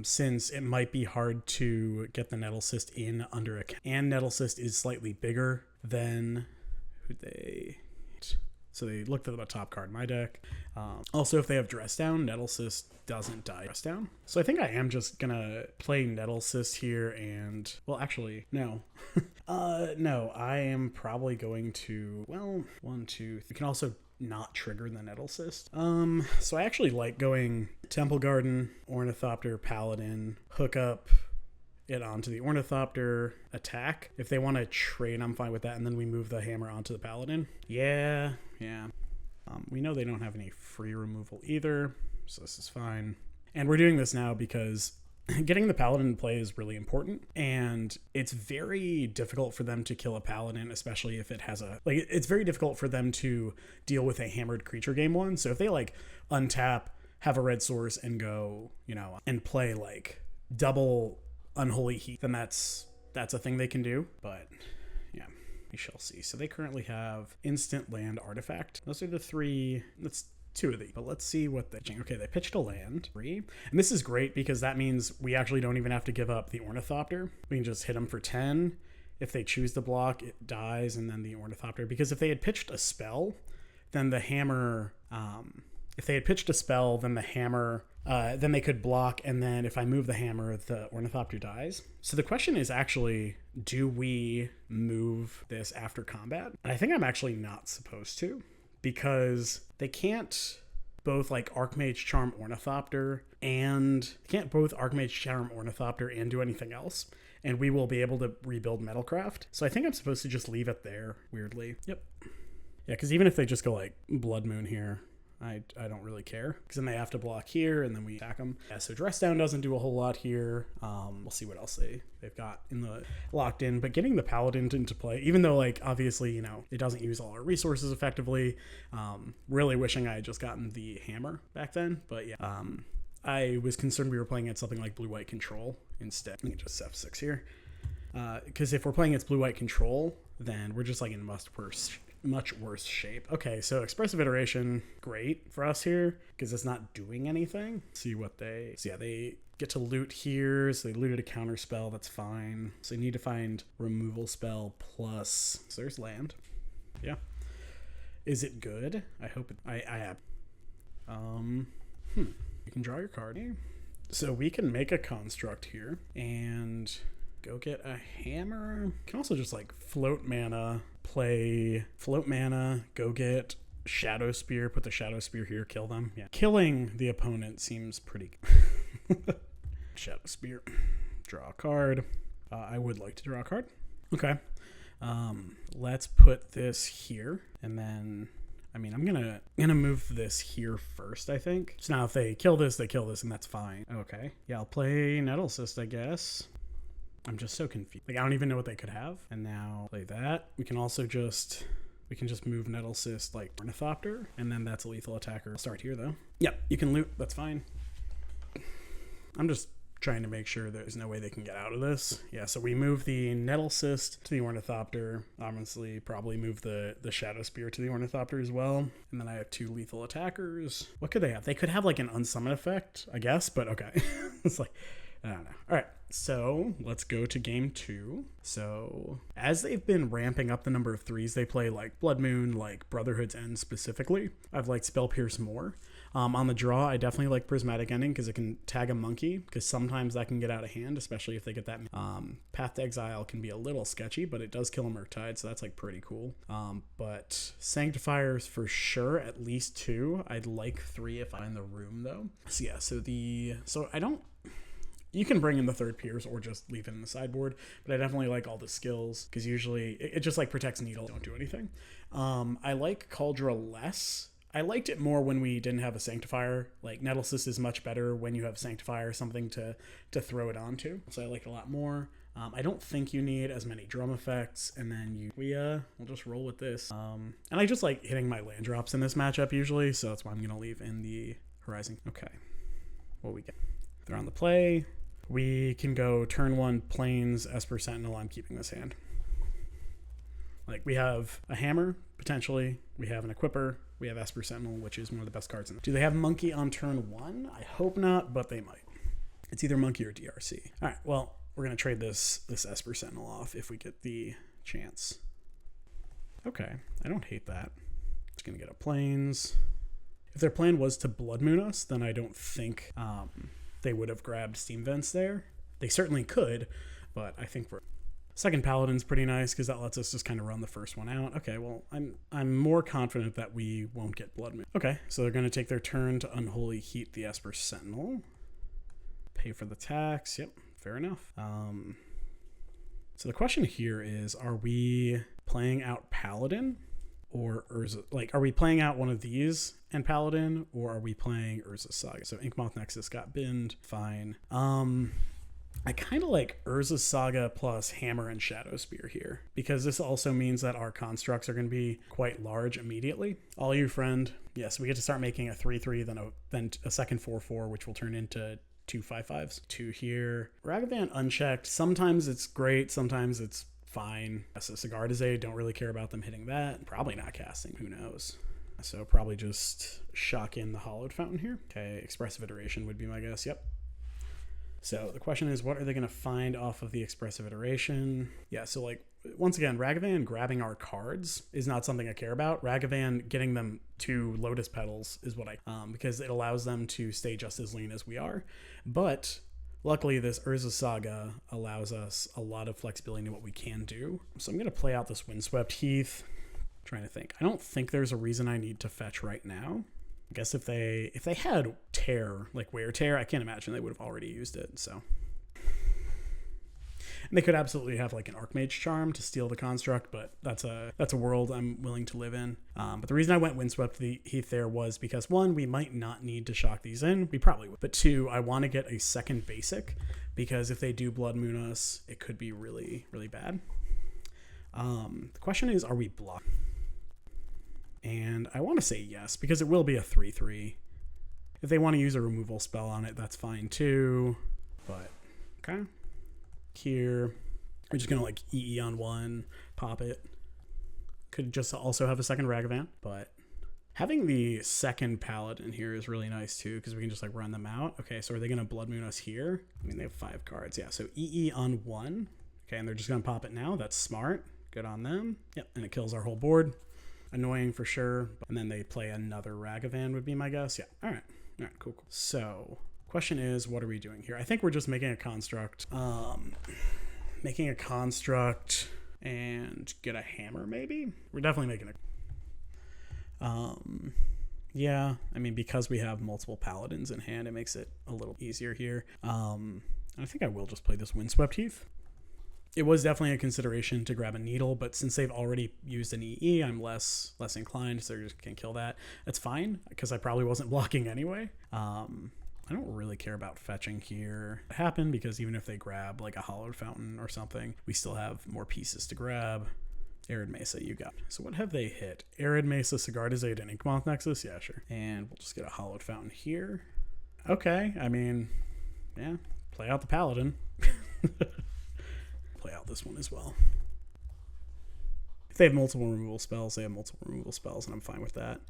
Since it might be hard to get the Nettle Cyst in under a... And Nettle Cyst is slightly bigger than... So they looked at the top card in my deck. Also, if they have Dress Down, Nettle Cyst doesn't die Dress Down. So I think I am just gonna play Nettle Cyst here and... Well, actually, no. No, I am probably going to... Well, 1, 2... You can also not trigger the Nettle Cyst. So I actually like going Temple Garden, Ornithopter, Paladin, hook up it onto the Ornithopter, attack. If they want to trade, I'm fine with that, and then we move the hammer onto the Paladin. Yeah. We know they don't have any free removal either, so this is fine. And we're doing this now because getting the Paladin in play is really important, and it's very difficult for them to kill a Paladin, especially if it has it's very difficult for them to deal with a hammered creature game 1. So if they untap, have a red source, and go, and play double Unholy Heat, then that's a thing they can do. But yeah, we shall see. So they currently have instant land artifact. Those are the 3. That's 2 of these, but let's see what okay, they pitched a land 3, and this is great because that means we actually don't even have to give up the Ornithopter. We can just hit them for 10. If they choose the block, it dies, and then the Ornithopter, because if they had pitched a spell, then the hammer then they could block, and then if I move the hammer, the Ornithopter dies. So the question is actually, do we move this after combat? And I think I'm actually not supposed to, because they can't both like Archmage Charm Ornithopter and do anything else. And we will be able to rebuild Metalcraft. So I think I'm supposed to just leave it there, weirdly. Yep. Yeah, because even if they just go like Blood Moon here, I don't really care, because then they have to block here and then we attack them. Yeah, so Dress Down doesn't do a whole lot here. We'll see what else they've got in the locked in, but getting the Paladin into play, even though like obviously, you know, it doesn't use all our resources effectively. Really wishing I had just gotten the hammer back then, but yeah. I was concerned we were playing at something like Blue-White Control instead. Let me just F6 here. Because if we're playing against Blue-White Control, then we're just like in much worse shape. Okay, so Expressive Iteration, great for us here, because it's not doing anything. See what they... So yeah, they get to loot here, so they looted a counter spell, that's fine. So you need to find removal spell plus... So there's land. Yeah. Is it good? I hope it... I have... You can draw your card. So we can make a construct here, and... go get a hammer. You can also just like float mana, go get Shadow Spear, put the Shadow Spear here, kill them. Yeah. Killing the opponent seems pretty good. Shadow Spear. Draw a card. I would like to draw a card. Okay. Let's put this here, and then I mean, I'm gonna move this here first, I think. So now if they kill this, and that's fine. Okay. Yeah, I'll play Nettle Cyst, I guess. I'm just so confused. Like, I don't even know what they could have. And now play that. We can just move Nettle Cyst like Ornithopter, and then that's a lethal attacker. I'll start here though. Yep, you can loot, that's fine. I'm just trying to make sure there's no way they can get out of this. Yeah, so we move the Nettle Cyst to the Ornithopter. Obviously, probably move the Shadow Spear to the Ornithopter as well. And then I have 2 lethal attackers. What could they have? They could have like an unsummon effect, I guess, but okay. It's like, I don't know. All right, so let's go to game 2. So as they've been ramping up the number of 3s they play, like Blood Moon, like Brotherhood's End specifically, I've liked Spell Pierce more. On the draw, I definitely like Prismatic Ending because it can tag a monkey, because sometimes that can get out of hand, especially if they get that. Path to Exile can be a little sketchy, but it does kill a Murktide, so that's like pretty cool. But Sanctifiers for sure, at least 2. I'd like 3 if I'm in the room though. So yeah, so I don't... You can bring in the 3rd Pierce or just leave it in the sideboard, but I definitely like all the skills because usually it just like protects Needle, don't do anything. I like Cauldra less. I liked it more when we didn't have a Sanctifier. Like Nettle Cyst is much better when you have Sanctifier, something to throw it onto. So I like it a lot more. I don't think you need as many drum effects, and then we'll just roll with this. And I just like hitting my land drops in this matchup usually, so that's why I'm gonna leave in the Horizon. Okay, what we get? They're on the play. We can go turn 1 Plains, Esper Sentinel. I'm keeping this hand. Like, we have a hammer, potentially. We have an equipper. We have Esper Sentinel, which is one of the best cards in the... Do they have Monkey on turn 1? I hope not, but they might. It's either Monkey or DRC. All right, well, we're going to trade this Esper Sentinel off if we get the chance. Okay, I don't hate that. Just going to get a Plains. If their plan was to Blood Moon us, then I don't think... they would have grabbed Steam Vents there. They certainly could, but I think we're... Second Paladin's pretty nice because that lets us just kind of run the first one out. Okay, well, I'm more confident that we won't get Blood Moon. Okay, so they're going to take their turn to Unholy Heat the Esper Sentinel. Pay for the tax. Yep, fair enough. So the question here is, are we playing out Paladin or Urza? Like, are we playing out one of these and Paladin, or are we playing Urza Saga? So Inkmoth Nexus got binned, fine. I kind of like Urza Saga plus Hammer and Shadow Spear here, because this also means that our constructs are going to be quite large immediately. All you friend. Yes, we get to start making a 3/3, then a second 4/4, which will turn into 2 5/5s. 2 here. Ragavan unchecked. Sometimes it's great, sometimes it's fine. So Cigar Dizay, don't really care about them hitting that. Probably not casting, who knows. So probably just shock in the Hollowed Fountain here. Okay, Expressive Iteration would be my guess. Yep. So the question is, what are they going to find off of the expressive iteration? Yeah, so like, once again, Ragavan grabbing our cards is not something I care about. Ragavan getting them to Lotus Petals is what because it allows them to stay just as lean as we are. But luckily, this Urza Saga allows us a lot of flexibility in what we can do. So I'm going to play out this Windswept Heath. I'm trying to think. I don't think there's a reason I need to fetch right now. I guess if they had Tear, like Wear Tear, I can't imagine they would have already used it. So. And they could absolutely have like an Archmage Charm to steal the construct, but that's a world I'm willing to live in. But the reason I went Windswept Heath there was because, one, we might not need to shock these in. We probably would. But two, I want to get a second basic, because if they do Blood Moon us, it could be really, really bad. The question is, are we blocked? And I want to say yes, because it will be a 3/3. If they want to use a removal spell on it, that's fine too. But, okay. Here, we're just gonna like EE on one, pop it. Could just also have a second Ragavan, but having the second Paladin here is really nice too, because we can just like run them out. Okay, so are they gonna Blood Moon us here? I mean, they have 5 cards. Yeah, so EE on one. Okay, and they're just gonna pop it now. That's smart. Good on them. Yep, and it kills our whole board. Annoying for sure. And then they play another Ragavan would be my guess. Yeah, all right, cool. So question is, what are we doing here? I think we're just making a construct. And get a hammer, maybe? We're definitely making a... yeah, I mean, because we have multiple Paladins in hand, it makes it a little easier here. I think I will just play this Windswept Heath. It was definitely a consideration to grab a Needle, but since they've already used an EE, I'm less inclined, so they just can kill that. That's fine, because I probably wasn't blocking anyway. I don't really care about fetching here. It happened because even if they grab like a Hollowed Fountain or something, we still have more pieces to grab. Arid Mesa, you got. So what have they hit? Arid Mesa, Sigardizade, and Inkmoth Nexus? Yeah, sure. And we'll just get a Hollowed Fountain here. Okay, I mean, yeah, play out the Paladin. Play out this one as well. If they have multiple removal spells, they have multiple removal spells, and I'm fine with that.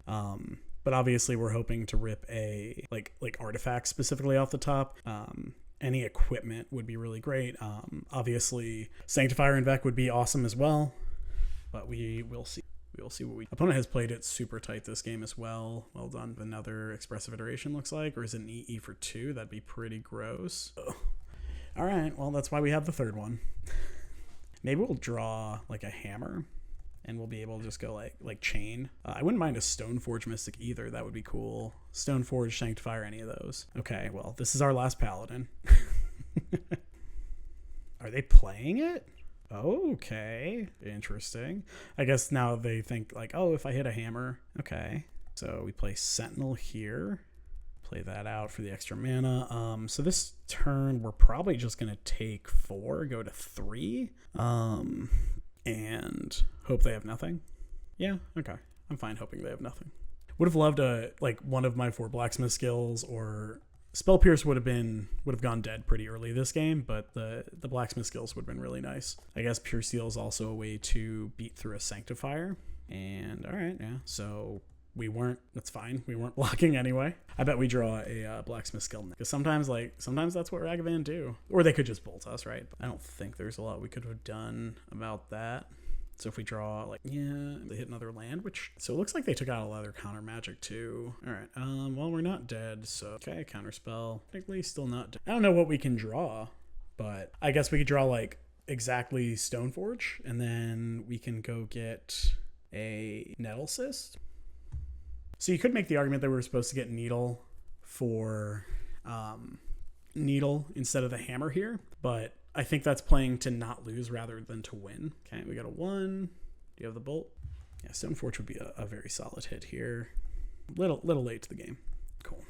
But obviously we're hoping to rip a like artifacts specifically off the top. Any equipment would be really great. Obviously Sanctifier and Vec would be awesome as well, but we will see. We will see what opponent has played it super tight this game as well. Well done. Another expressive iteration looks like, or is it an EE for 2? That'd be pretty gross. Ugh. All right, well, that's why we have the third one. Maybe we'll draw like a hammer, and we'll be able to just go like chain. I wouldn't mind a Stoneforge Mystic either. That would be cool. Stoneforge, Sanctifier, any of those. Okay, well, this is our last Paladin. Are they playing it? Okay, interesting. I guess now they think like, oh, if I hit a hammer. Okay, so we play Sentinel here. Play that out for the extra mana. So this turn, we're probably just going to take 4, go to 3, and hope they have nothing. Yeah, okay. I'm fine hoping they have nothing. Would have loved one of my 4 blacksmith skills, or Spell Pierce would have gone dead pretty early this game, but the blacksmith skills would have been really nice. I guess Pure Steel is also a way to beat through a Sanctifier. And all right, yeah, so that's fine. We weren't blocking anyway. I bet we draw a blacksmith skill, because sometimes that's what Ragavan do. Or they could just bolt us, right? But I don't think there's a lot we could have done about that. So if we draw, they hit another land, so it looks like they took out a lot of their counter magic too. All right, well, we're not dead, so, okay, counter spell. Technically still not dead. I don't know what we can draw, but I guess we could draw, exactly Stoneforge, and then we can go get a Nettle Cyst. So you could make the argument that we were supposed to get Needle for Needle instead of the hammer here, but I think that's playing to not lose rather than to win. Okay, we got a 1. Do you have the bolt? Yeah, Stoneforge would be a very solid hit here. Little late to the game. Cool.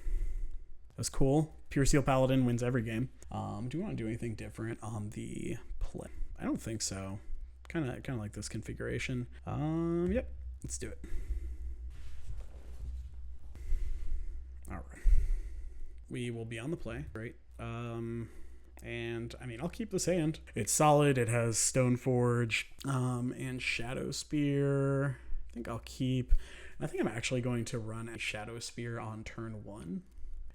That's cool. Pure Steel Paladin wins every game. Do you want to do anything different on the play? I don't think so. Kind of like this configuration. Yep. Let's do it. All right. We will be on the play. Great. And I mean, I'll keep this hand. It's solid. It has Stoneforge and Shadow Spear. I think I'll keep. I think I'm actually going to run a Shadow Spear on turn 1.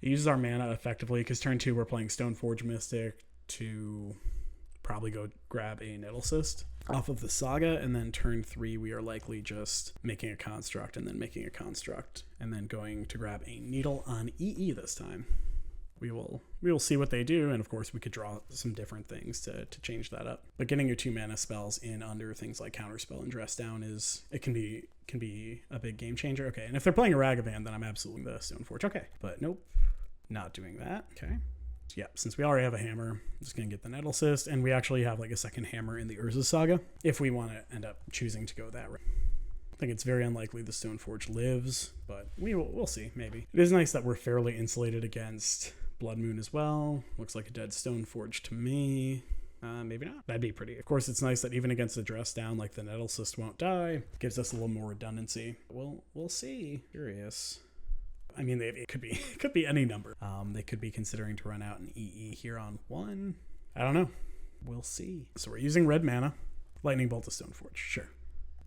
It uses our mana effectively because turn 2 we're playing Stoneforge Mystic to probably go grab a Nettle Cyst off of the Saga, and then turn 3 we are likely just making a Construct and then making a Construct and then going to grab a Needle on EE this time. We will see what they do, and of course we could draw some different things to change that up. But getting your 2 mana spells in under things like Counterspell and Dress Down can be a big game changer. Okay, and if they're playing a Ragavan, then I'm absolutely the Stoneforge. Okay, but nope, not doing that. Okay. Yeah, since we already have a hammer, I'm just going to get the Nettle Cyst, and we actually have like a second hammer in the Urza Saga if we want to end up choosing to go that route. I think it's very unlikely the Stoneforge lives, but we'll see, maybe. It is nice that we're fairly insulated against Blood Moon as well. Looks like a dead Stoneforge to me. Maybe not. That'd be pretty. Of course, it's nice that even against the Dress Down, like the Nettle Cyst won't die. Gives us a little more redundancy. We'll see. Curious. I mean, it could be any number. They could be considering to run out an EE here on 1. I don't know. We'll see. So we're using red mana. Lightning Bolt to Stoneforge. Sure.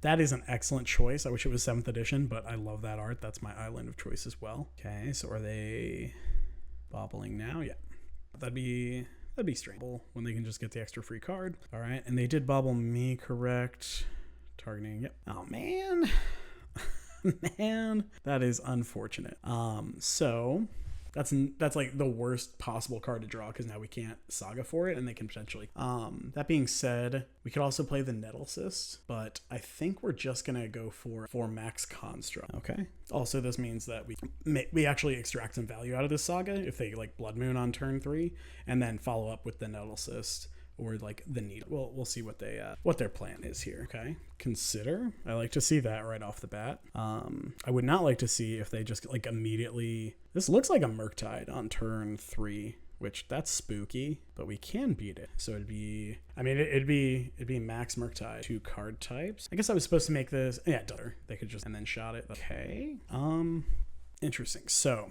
That is an excellent choice. I wish it was 7th edition, but I love that art. That's my island of choice as well. Okay, so are they bobbling now? Yeah. That'd be strange when they can just get the extra free card. All right, and they did bobble me, correct? Targeting, yep. Oh, man. Man, that is unfortunate. So that's like the worst possible card to draw because now we can't Saga for it, and they can potentially. That being said, we could also play the Nettle Cyst, but I think we're just gonna go for max Construct. Okay. Also, this means that we actually extract some value out of this Saga if they like Blood Moon on turn 3, and then follow up with the Nettle Cyst. Or like the Needle. We'll see what their plan is here. Okay, consider. I like to see that right off the bat. I would not like to see if they just like immediately. This looks like a Murktide on turn 3, which that's spooky, but we can beat it. So it'd be max Murktide. 2 card types. I guess I was supposed to make this. Yeah, they could just and then shot it. Okay. Interesting. So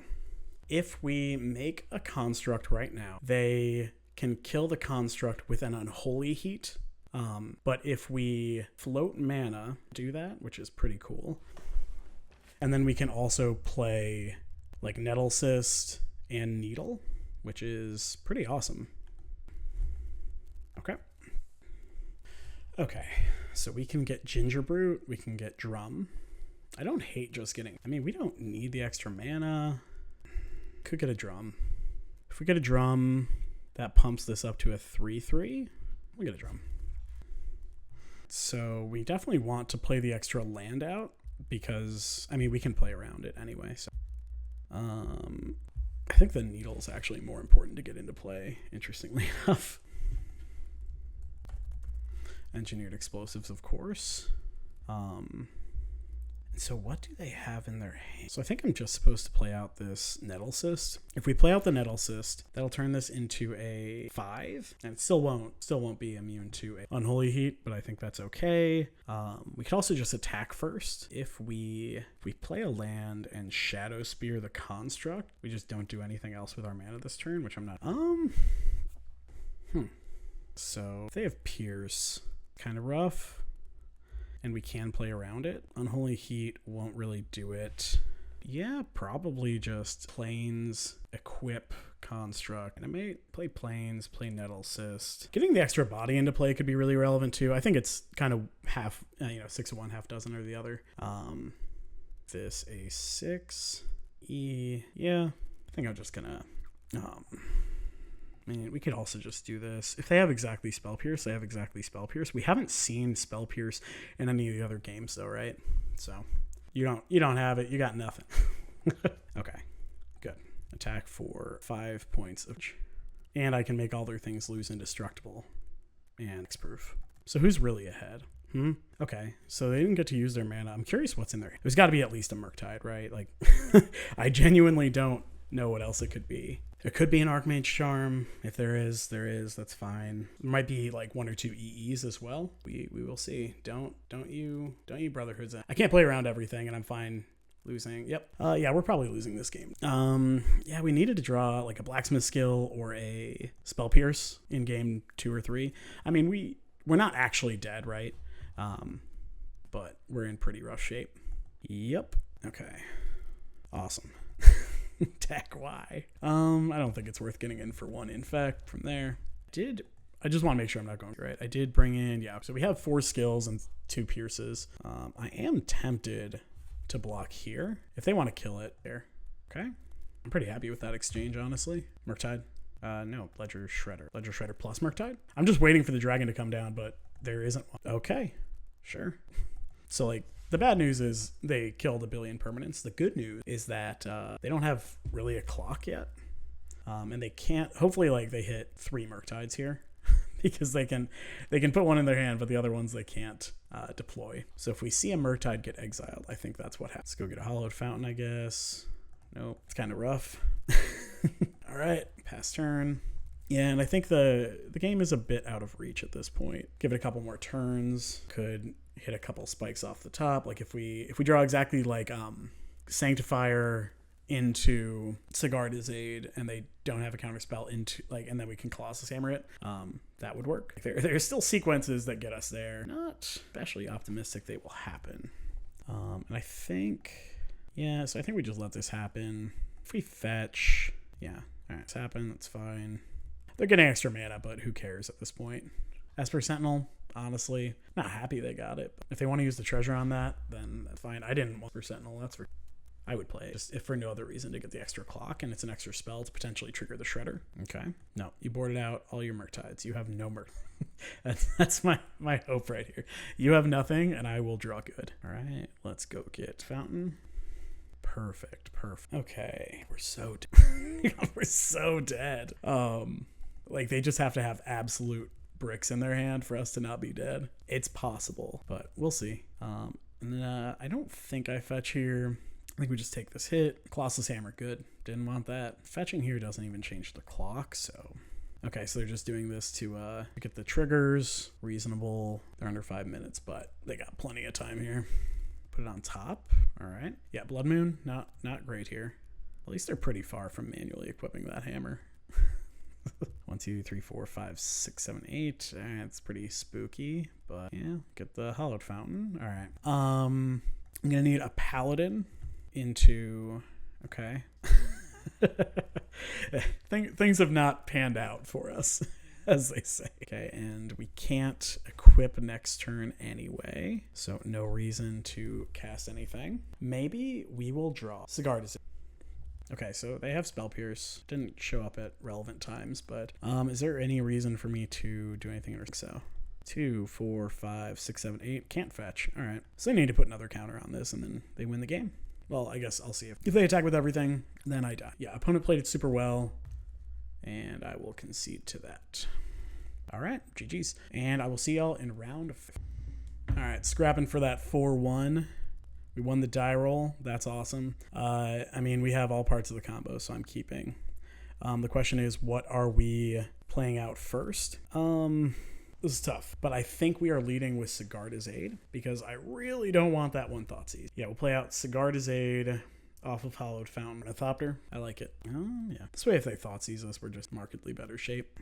if we make a Construct right now, they can kill the Construct with an Unholy Heat. But if we float mana, do that, which is pretty cool. And then we can also play like Nettle Cyst and Needle, which is pretty awesome. Okay, so we can get Ginger Brute, we can get Drum. I don't hate just getting, we don't need the extra mana. Could get a Drum. If we get a Drum, that pumps this up to a 3/3. We get a Drum. So we definitely want to play the extra land out because, we can play around it anyway. So, I think the Needle is actually more important to get into play, interestingly enough. Engineered Explosives, of course. So what do they have in their hand? So I think I'm just supposed to play out this Nettle Cyst. If we play out the Nettle Cyst, that'll turn this into a 5, and it still won't be immune to a Unholy Heat, but I think that's okay. We could also just attack first. If we play a land and Shadow Spear the Construct, we just don't do anything else with our mana this turn, which I'm not. So if they have Pierce, kind of rough. And we can play around it. Unholy Heat won't really do it. Yeah, probably just Plains, equip, Construct. And I may play Plains, play Nettle Cyst. Getting the extra body into play could be really relevant too. I think it's kind of half, 6 of one, half dozen or the other. This A6, E. Yeah, I think I'm just gonna. We could also just do this. If they have exactly Spell Pierce, they have exactly Spell Pierce. We haven't seen Spell Pierce in any of the other games though, right? So you don't have it. You got nothing. Okay, good. Attack for 5 points of, and I can make all their things lose indestructible and X-proof. So who's really ahead? Okay, so they didn't get to use their mana. I'm curious what's in there. There's got to be at least a Murktide, right? Like, I genuinely don't know what else it could be. There could be an Archmage Charm. If there is, that's fine. There might be like 1 or 2 EEs as well. We will see. Don't you Brotherhoods. I can't play around everything, and I'm fine losing. Yep. Yeah, we're probably losing this game. Yeah, we needed to draw like a Blacksmith skill or a Spell Pierce in game 2 or 3. We're not actually dead, right? But we're in pretty rough shape. Yep. Okay. Awesome. Attack Y. I don't think it's worth getting in for 1 infect from there. I just want to make sure I'm not going right. I did bring in, yeah. So we have 4 skills and 2 pierces. I am tempted to block here if they want to kill it there. Okay. I'm pretty happy with that exchange, honestly. Murktide. No, Ledger Shredder. Ledger Shredder plus Murktide. I'm just waiting for the dragon to come down, but there isn't one. Okay. Sure. So, like, the bad news is they killed 1 billion permanents. The good news is that they don't have really a clock yet. And they can't, hopefully, like, they hit 3 Murktides here. Because they can put one in their hand, but the other ones they can't deploy. So if we see a Murktide get exiled, I think that's what happens. Let's go get a Hallowed Fountain, I guess. Nope, it's kind of rough. All right, pass turn. Yeah, and I think the game is a bit out of reach at this point. Give it a couple more turns. Could hit a couple spikes off the top. Like if we draw exactly like Sanctifier into Sigarda's Aid and they don't have a counterspell into like, and then we can Colossus Hammer it, that would work. There's still sequences that get us there. Not especially optimistic they will happen. And I think, yeah, so I think we just let this happen. If we fetch, yeah, all right, it's happened, that's fine. They're getting extra mana, but who cares at this point? As for Sentinel, honestly, not happy they got it. But if they want to use the treasure on that, then that's fine. I didn't want for Sentinel, that's for... I would play it just if for no other reason to get the extra clock, and it's an extra spell to potentially trigger the Shredder. Okay. No, you boarded out all your Murktides. You have no Murk. That's my hope right here. You have nothing, and I will draw good. All right, let's go get Fountain. Perfect. Okay, we're so we're so dead. Like they just have to have absolute bricks in their hand for us to not be dead. It's possible, but we'll see. And then I don't think I fetch here. I think we just take this hit. Colossus Hammer, good. Didn't want that. Fetching here doesn't even change the clock, so... Okay, so they're just doing this to get the triggers. Reasonable. They're under 5 minutes, but they got plenty of time here. Put it on top. All right. Yeah, Blood Moon, not great here. At least they're pretty far from manually equipping that hammer. 1, 2, 3, 4, 5, 6, 7, 8. It's pretty spooky, but yeah, get the Hallowed Fountain. All right. I'm gonna need a Paladin into... Okay. Things have not panned out for us, as they say. Okay, and we can't equip next turn anyway, so no reason to cast anything. Maybe we will draw Sigarda's. Okay, so they have Spell Pierce. Didn't show up at relevant times, but is there any reason for me to do anything in so? 2, 4, 5, 6, 7, 8. Can't fetch. All right, so they need to put another counter on this, and then they win the game. Well, I guess I'll see if they attack with everything, then I die. Yeah, opponent played it super well, and I will concede to that. All right, GG's. And I will see y'all in round 5. All right, scrapping for that 4-1. We won the die roll. That's awesome. I mean, we have all parts of the combo, so I'm keeping. The question is, what are we playing out first? This is tough, but I think we are leading with Sigarda's Aid because I really don't want that one Thoughtseize. Yeah, we'll play out Sigarda's Aid off of Hallowed Fountain. Ornithopter, I like it. Oh, yeah. This way, if they Thoughtseize us, we're just markedly better shape.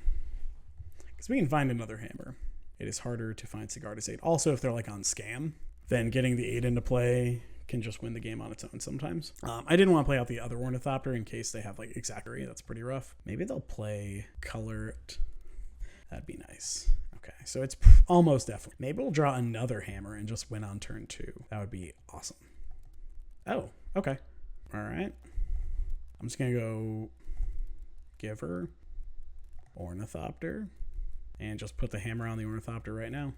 Because we can find another hammer. It is harder to find Sigarda's Aid. Also, if they're like on scam, then getting the Aid into play can just win the game on its own sometimes. I didn't want to play out the other Ornithopter in case they have like Exactory. That's pretty rough. Maybe they'll play Color. That'd be nice. Okay, so it's almost definitely. Maybe we'll draw another hammer and just win on turn 2. That would be awesome. Oh, okay. All right. I'm just going to go Giver, Ornithopter, and just put the hammer on the Ornithopter right now.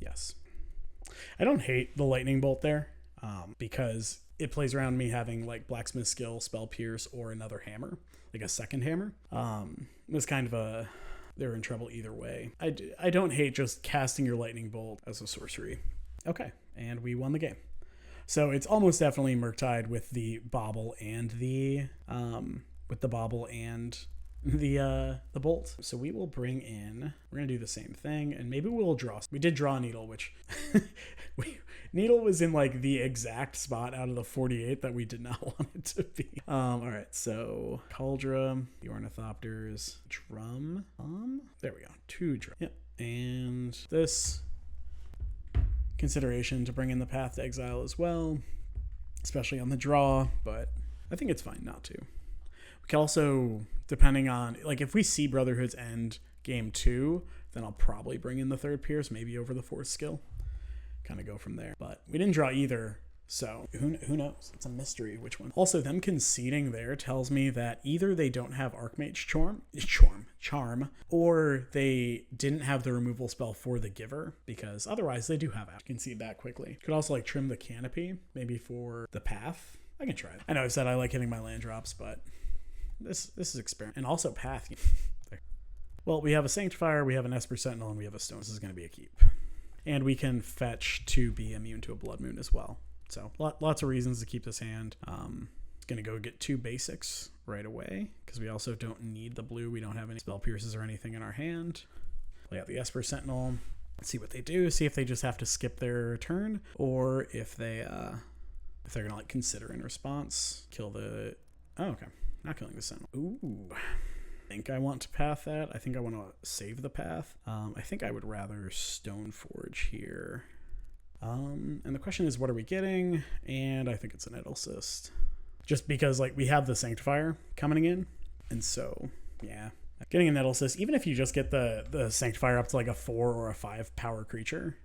Yes. I don't hate the Lightning Bolt there because it plays around me having like Blacksmith Skill, Spell Pierce, or another hammer, like a second hammer. It was kind of a... They're in trouble either way. I don't hate just casting your Lightning Bolt as a sorcery. Okay, and we won the game. So it's almost definitely Murktide with the Bauble and the bolt. So we will bring in. We're gonna do the same thing, and maybe we'll draw. We did draw Needle, which Needle was in like the exact spot out of the 48 that we did not want it to be. All right, so Cauldron, the Ornithopters, Drum. There we go, 2 drum. Yep, and this consideration to bring in the Path to Exile as well. especially on the draw, but I think it's fine not to. We can also, depending on, like, if we see Brotherhood's End game 2, then I'll probably bring in the third Pierce, maybe over the fourth skill. Kind of go from there. But we didn't draw either, so who knows? It's a mystery which one. Also, them conceding there tells me that either they don't have Archmage Charm, or they didn't have the removal spell for the Giver, because otherwise they do have it. Concede that quickly. Could also like trim the canopy, maybe for the path. I can try it. I know I said I like hitting my land drops, but this is experiment. And also path. Well, we have a Sanctifier, we have an Esper Sentinel, and we have a Stone. This is going to be a keep. And we can fetch to be immune to a Blood Moon as well. So lots of reasons to keep this hand. Going to go get 2 basics right away because we also don't need the blue. We don't have any Spell Pierces or anything in our hand. Play out the Esper Sentinel. See what they do. See if they just have to skip their turn, or if they're going to like consider in response. Kill the... Oh, okay. Not killing the Sentinel. Ooh. I think I want to path that. I think I want to save the path. I think I would rather Stoneforge here. And the question is, what are we getting? And I think it's an Edelcyst. Just because like we have the Sanctifier coming in. And so, yeah. Getting an Edelcyst, even if you just get the Sanctifier up to like a 4 or a 5 power creature,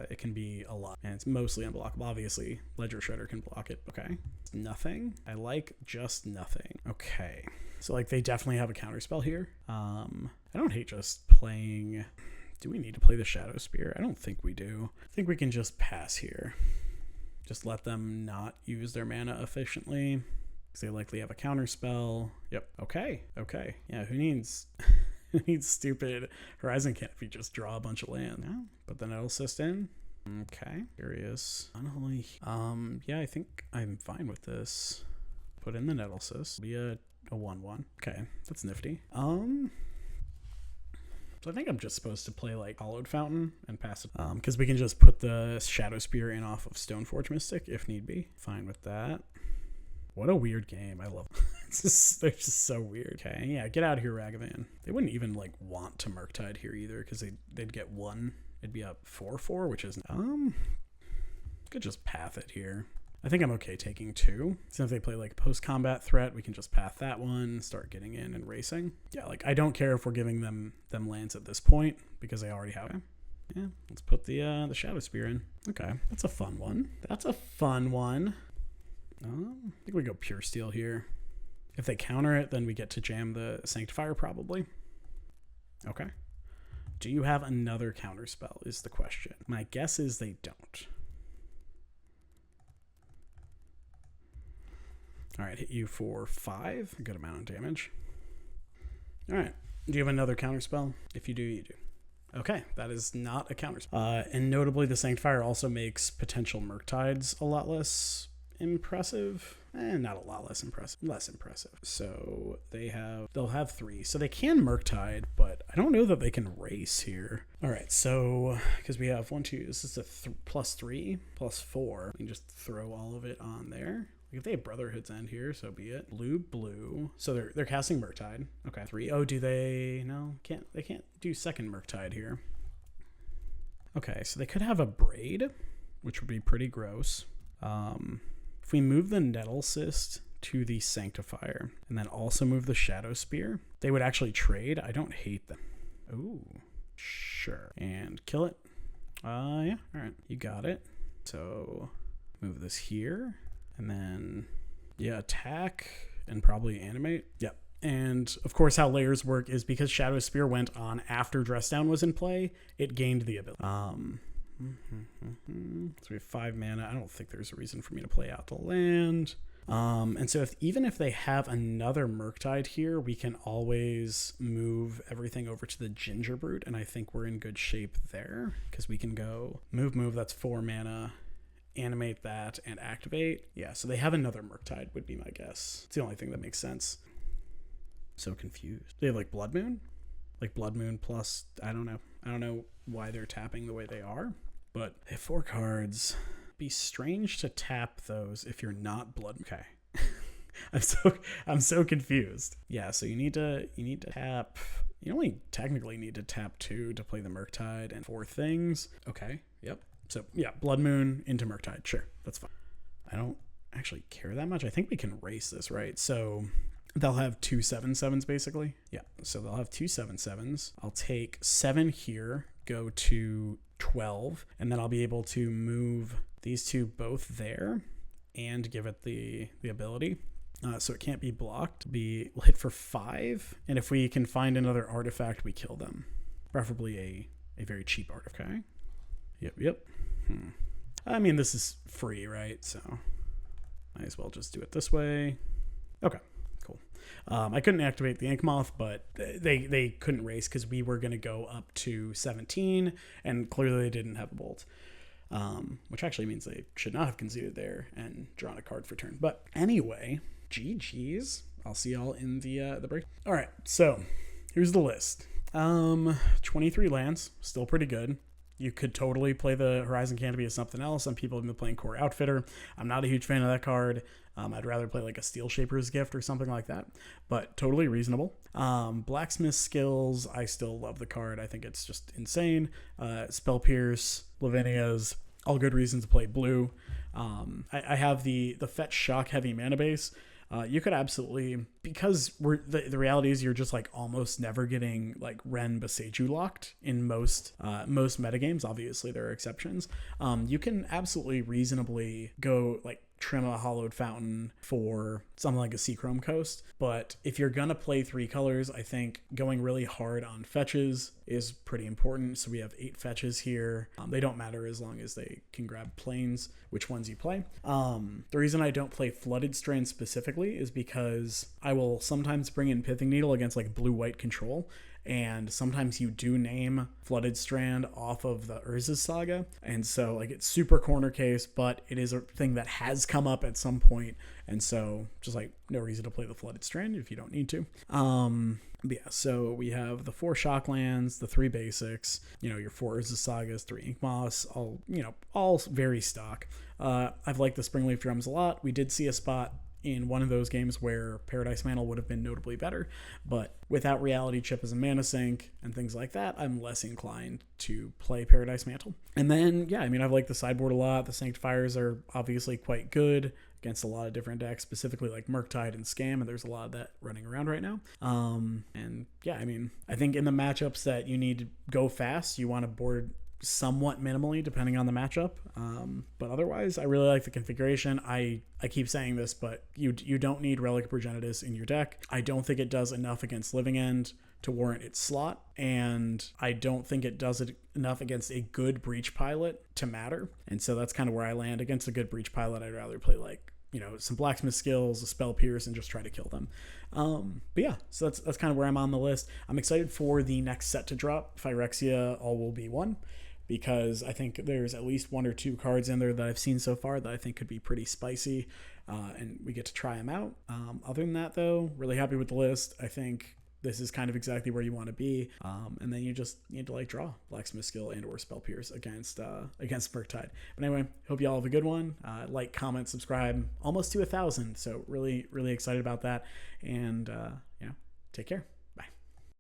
it can be a lot. And it's mostly unblockable. Obviously, Ledger Shredder can block it. Okay. Nothing. I like just nothing. Okay. So like they definitely have a counterspell here. I don't hate just playing... Do we need to play the Shadow Spear? I don't think we do. I think we can just pass here. Just let them not use their mana efficiently, because they likely have a counterspell. Yep. Okay. Yeah, who needs stupid Horizon Canopy? Just draw a bunch of land. Yeah. Put the Edelcyst in. Okay. Curious. Unholy. Yeah, I think I'm fine with this. Put in the Edelcyst. Be a 1/1. Okay, that's nifty. So I think I'm just supposed to play like Hollowed Fountain and pass it, because we can just put the Shadow Spear in off of Stoneforge Mystic if need be. Fine with that. What a weird game. I love it. They're just so weird. Okay, yeah, get out of here, Ragavan. They wouldn't even like want to Murktide here either, because they'd get 1. It'd be up 4/4, which is could just path it here. I think I'm okay taking 2. So if they play like post-combat threat, we can just path that one, start getting in and racing. Yeah, like I don't care if we're giving them lands at this point because they already have it. Yeah, let's put the Shadow Spear in. Okay, that's a fun one. I think we go Pure Steel here. If they counter it, then we get to jam the Sanctifier probably. Okay. Do you have another counterspell is the question. My guess is they don't. All right, hit you for 5. A good amount of damage. All right. Do you have another counterspell? If you do, you do. Okay, that is not a counterspell. And notably, the Sanctifier also makes potential Murktides a lot less impressive. Not a lot less impressive. Less impressive. So they'll have 3. So they can Murktide, but I don't know that they can race here. All right, so because we have 1, 2. This is a +3, +4. We can just throw all of it on there. If they have Brotherhood's End here, so be it. Blue. So they're casting Murktide. Okay. 3. Oh, do they? No, they can't do second Murktide here. Okay, so they could have a Braid, which would be pretty gross. If we move the Nettlecyst to the Sanctifier and then also move the Shadow Spear, they would actually trade. I don't hate them. Ooh, sure. And kill it. Yeah. All right, you got it. So move this here. And then, yeah, attack and probably animate. Yep. And, of course, how layers work is because Shadow Spear went on after Dress Down was in play, it gained the ability. So we have 5 mana. I don't think there's a reason for me to play out the land. And so even if they have another Murktide here, we can always move everything over to the Ginger Brute, and I think we're in good shape there because we can go move, that's 4 mana. Animate that and activate. Yeah, so they have another Murktide would be my guess. It's the only thing that makes sense. So confused. They have like Blood Moon? Like Blood Moon plus, I don't know why they're tapping the way they are, but they have 4 cards. Be strange to tap those if you're not Blood. Okay. I'm so confused. Yeah, so you need to tap. You only technically need to tap 2 to play the Murktide and 4 things. Okay. Yep. So yeah, Blood Moon into Murktide. Sure, that's fine. I don't actually care that much. I think we can race this, right? So they'll have 2 7/7s basically. Yeah, so they'll have 2 7/7s. I'll take 7 here, go to 12, and then I'll be able to move these two both there and give it the ability. So it can't be blocked. We'll hit for 5, and if we can find another artifact, we kill them. Preferably a very cheap artifact. Okay. Yep. I mean, this is free, right? So might as well just do it this way. Okay, cool. I couldn't activate the Ink Moth, but they couldn't race because we were going to go up to 17, and clearly they didn't have a bolt. Which actually means they should not have conceded there and drawn a card for turn. But anyway, GG's. I'll see y'all in the break. All right, so here's the list. 23 lands, still pretty good. You could totally play the Horizon Canopy as something else. Some people have been playing Core Outfitter. I'm not a huge fan of that card. I'd rather play like a Steel Shaper's Gift or something like that, but totally reasonable. Blacksmith Skills, I still love the card. I think it's just insane. Spell Pierce, Lavinia's, all good reasons to play blue. I have the Fetch Shock heavy mana base. You could absolutely, because the reality is you're just like almost never getting like Ren Boseiju locked in most metagames. Obviously there are exceptions. You can absolutely reasonably go like trim a Hollowed Fountain for something like a Seachrome Coast. But if you're gonna play 3 colors, I think going really hard on fetches is pretty important. So we have 8 fetches here. They don't matter as long as they can grab planes, which ones you play. The reason I don't play Flooded Strand specifically is because I will sometimes bring in Pithing Needle against like blue-white control, and sometimes you do name Flooded Strand off of the Urza's Saga, and so like it's super corner case, but it is a thing that has come up at some point, and so just like no reason to play the Flooded Strand if you don't need to. But yeah, so we have the 4 shock lands, the 3 basics, your 4 Urza's Sagas, 3 Ink Moths, all very stock. I've liked the Springleaf Drums a lot. We did see a spot in one of those games where Paradise Mantle would have been notably better, but without Reality Chip as a mana sink and things like that, I'm less inclined to play Paradise Mantle. And then, yeah, I mean, I've liked the sideboard a lot. The Sanctifiers are obviously quite good against a lot of different decks, specifically like Murktide and Scam, and there's a lot of that running around right now. And yeah, I mean, I think in the matchups that you need to go fast, you want to board somewhat minimally depending on the matchup, but otherwise I really like the configuration. I keep saying this, but you don't need Relic Progenitus in your deck. I don't think it does enough against Living End to warrant its slot, and I don't think it does it enough against a good Breach Pilot to matter, and so that's kind of where I land. Against a good Breach Pilot, I'd rather play like some Blacksmith Skills, a Spell Pierce, and just try to kill them. But yeah, so that's kind of where I'm on the list. I'm excited for the next set to drop, Phyrexia All Will Be One, because I think there's at least 1 or 2 cards in there that I've seen so far that I think could be pretty spicy, and we get to try them out. Other than that, though, really happy with the list. I think this is kind of exactly where you want to be, and then you just need to like draw Blacksmith Skill and or Spell Pierce against Murktide. But anyway, hope y'all have a good one. Like, comment, subscribe, almost to 1,000, so really excited about that, and take care.